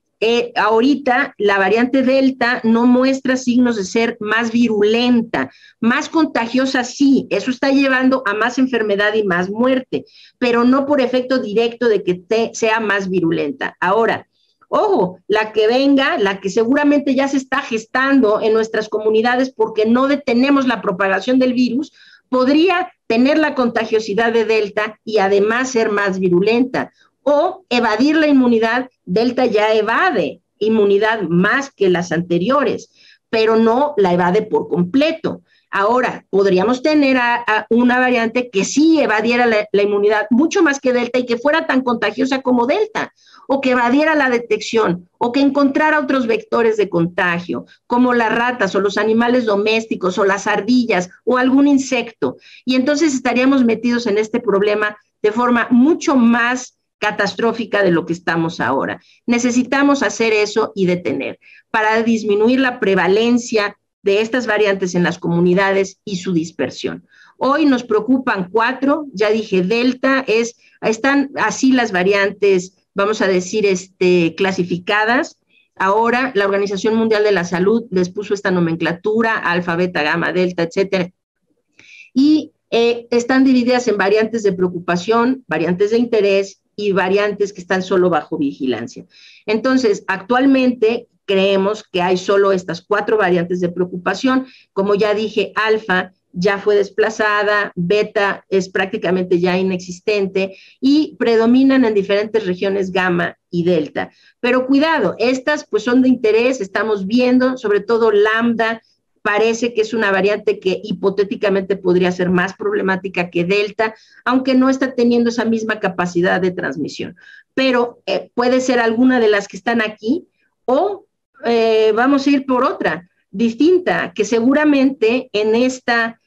ahorita la variante Delta no muestra signos de ser más virulenta, más contagiosa, sí, eso está llevando a más enfermedad y más muerte, pero no por efecto directo de que sea más virulenta. Ahora, ojo, la que venga, la que seguramente ya se está gestando en nuestras comunidades porque no detenemos la propagación del virus, podría tener la contagiosidad de Delta y además ser más virulenta. O evadir la inmunidad. Delta ya evade inmunidad más que las anteriores, pero no la evade por completo. Ahora, podríamos tener a una variante que sí evadiera la inmunidad mucho más que Delta y que fuera tan contagiosa como Delta, o que evadiera la detección, o que encontrara otros vectores de contagio, como las ratas o los animales domésticos o las ardillas o algún insecto. Y entonces estaríamos metidos en este problema de forma mucho más catastrófica de lo que estamos ahora. Necesitamos hacer eso y detener para disminuir la prevalencia de estas variantes en las comunidades y su dispersión. Hoy nos preocupan 4, ya dije, Delta, están así las variantes, vamos a decir, clasificadas. Ahora la Organización Mundial de la Salud les puso esta nomenclatura, alfa, beta, gamma, delta, etcétera. Y están divididas en variantes de preocupación, variantes de interés y variantes que están solo bajo vigilancia. Entonces, actualmente creemos que hay solo estas 4 variantes de preocupación. Como ya dije, alfa ya fue desplazada, beta es prácticamente ya inexistente y predominan en diferentes regiones gamma y delta. Pero cuidado, estas pues son de interés, estamos viendo, sobre todo lambda, parece que es una variante que hipotéticamente podría ser más problemática que Delta, aunque no está teniendo esa misma capacidad de transmisión. Pero puede ser alguna de las que están aquí o vamos a ir por otra, distinta, que seguramente en esta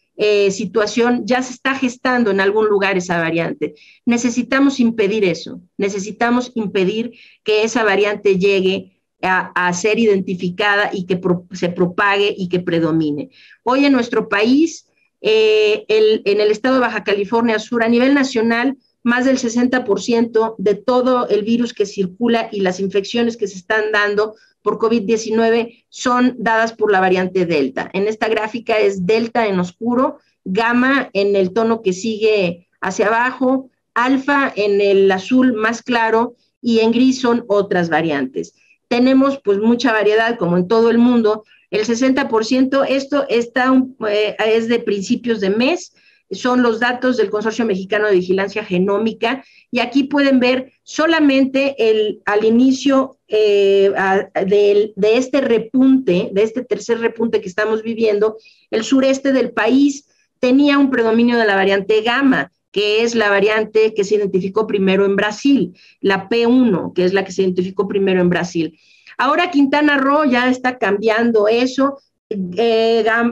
situación ya se está gestando en algún lugar esa variante. Necesitamos impedir eso, necesitamos impedir que esa variante llegue a ser identificada y que se propague y que predomine. Hoy en nuestro país, en el estado de Baja California Sur, a nivel nacional, más del 60% de todo el virus que circula y las infecciones que se están dando por COVID-19 son dadas por la variante Delta. En esta gráfica es Delta en oscuro, Gamma en el tono que sigue hacia abajo, Alfa en el azul más claro y en gris son otras variantes. Tenemos pues mucha variedad como en todo el mundo. El 60%, esto es de principios de mes, son los datos del Consorcio Mexicano de Vigilancia Genómica y aquí pueden ver solamente al inicio de este repunte, de este tercer repunte que estamos viviendo, el sureste del país tenía un predominio de la variante Gamma, que es la variante que se identificó primero en Brasil, la P1, que es la que se identificó primero en Brasil. Ahora Quintana Roo ya está cambiando eso, Delta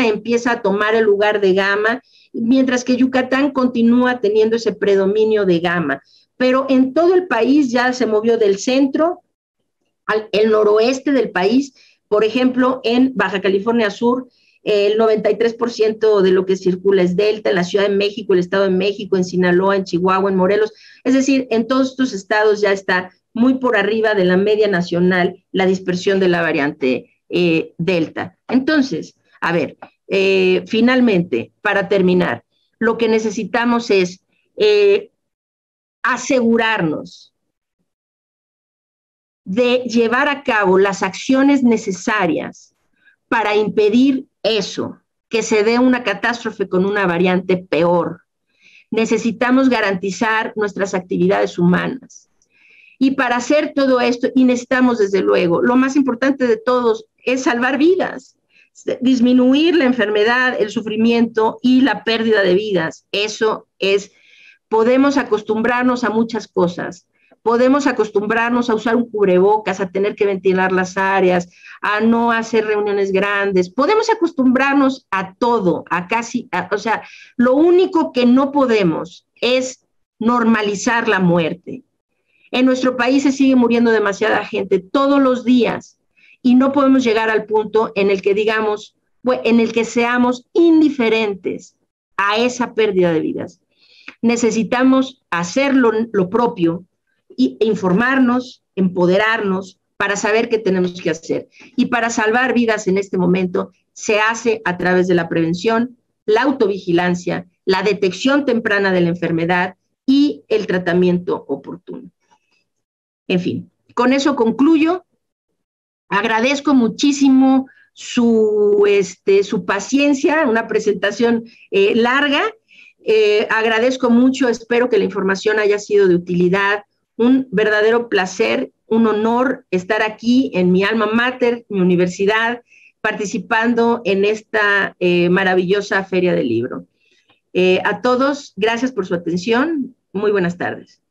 empieza a tomar el lugar de Gamma, mientras que Yucatán continúa teniendo ese predominio de Gamma. Pero en todo el país ya se movió del centro al noroeste del país, por ejemplo, en Baja California Sur, el 93% de lo que circula es Delta, en la Ciudad de México, el Estado de México, en Sinaloa, en Chihuahua, en Morelos, es decir, en todos estos estados ya está muy por arriba de la media nacional la dispersión de la variante Delta. Entonces, a ver, finalmente, para terminar, lo que necesitamos es asegurarnos de llevar a cabo las acciones necesarias para impedir eso, que se dé una catástrofe con una variante peor. Necesitamos garantizar nuestras actividades humanas. Y para hacer todo esto, y necesitamos desde luego, lo más importante de todos es salvar vidas, disminuir la enfermedad, el sufrimiento y la pérdida de vidas. Eso es, podemos acostumbrarnos a muchas cosas. Podemos acostumbrarnos a usar un cubrebocas, a tener que ventilar las áreas, a no hacer reuniones grandes. Podemos acostumbrarnos a todo, o sea, lo único que no podemos es normalizar la muerte. En nuestro país se sigue muriendo demasiada gente todos los días y no podemos llegar al punto en el que digamos, en el que seamos indiferentes a esa pérdida de vidas. necesitamos hacer lo propio e informarnos, empoderarnos para saber qué tenemos que hacer. Y para salvar vidas en este momento se hace a través de la prevención, la autovigilancia, la detección temprana de la enfermedad y el tratamiento oportuno. En fin, con eso concluyo. Agradezco muchísimo su paciencia, una presentación larga. Agradezco mucho, espero que la información haya sido de utilidad. Un verdadero placer, un honor estar aquí en mi alma mater, mi universidad, participando en esta maravillosa Feria del Libro. A todos, gracias por su atención. Muy buenas tardes.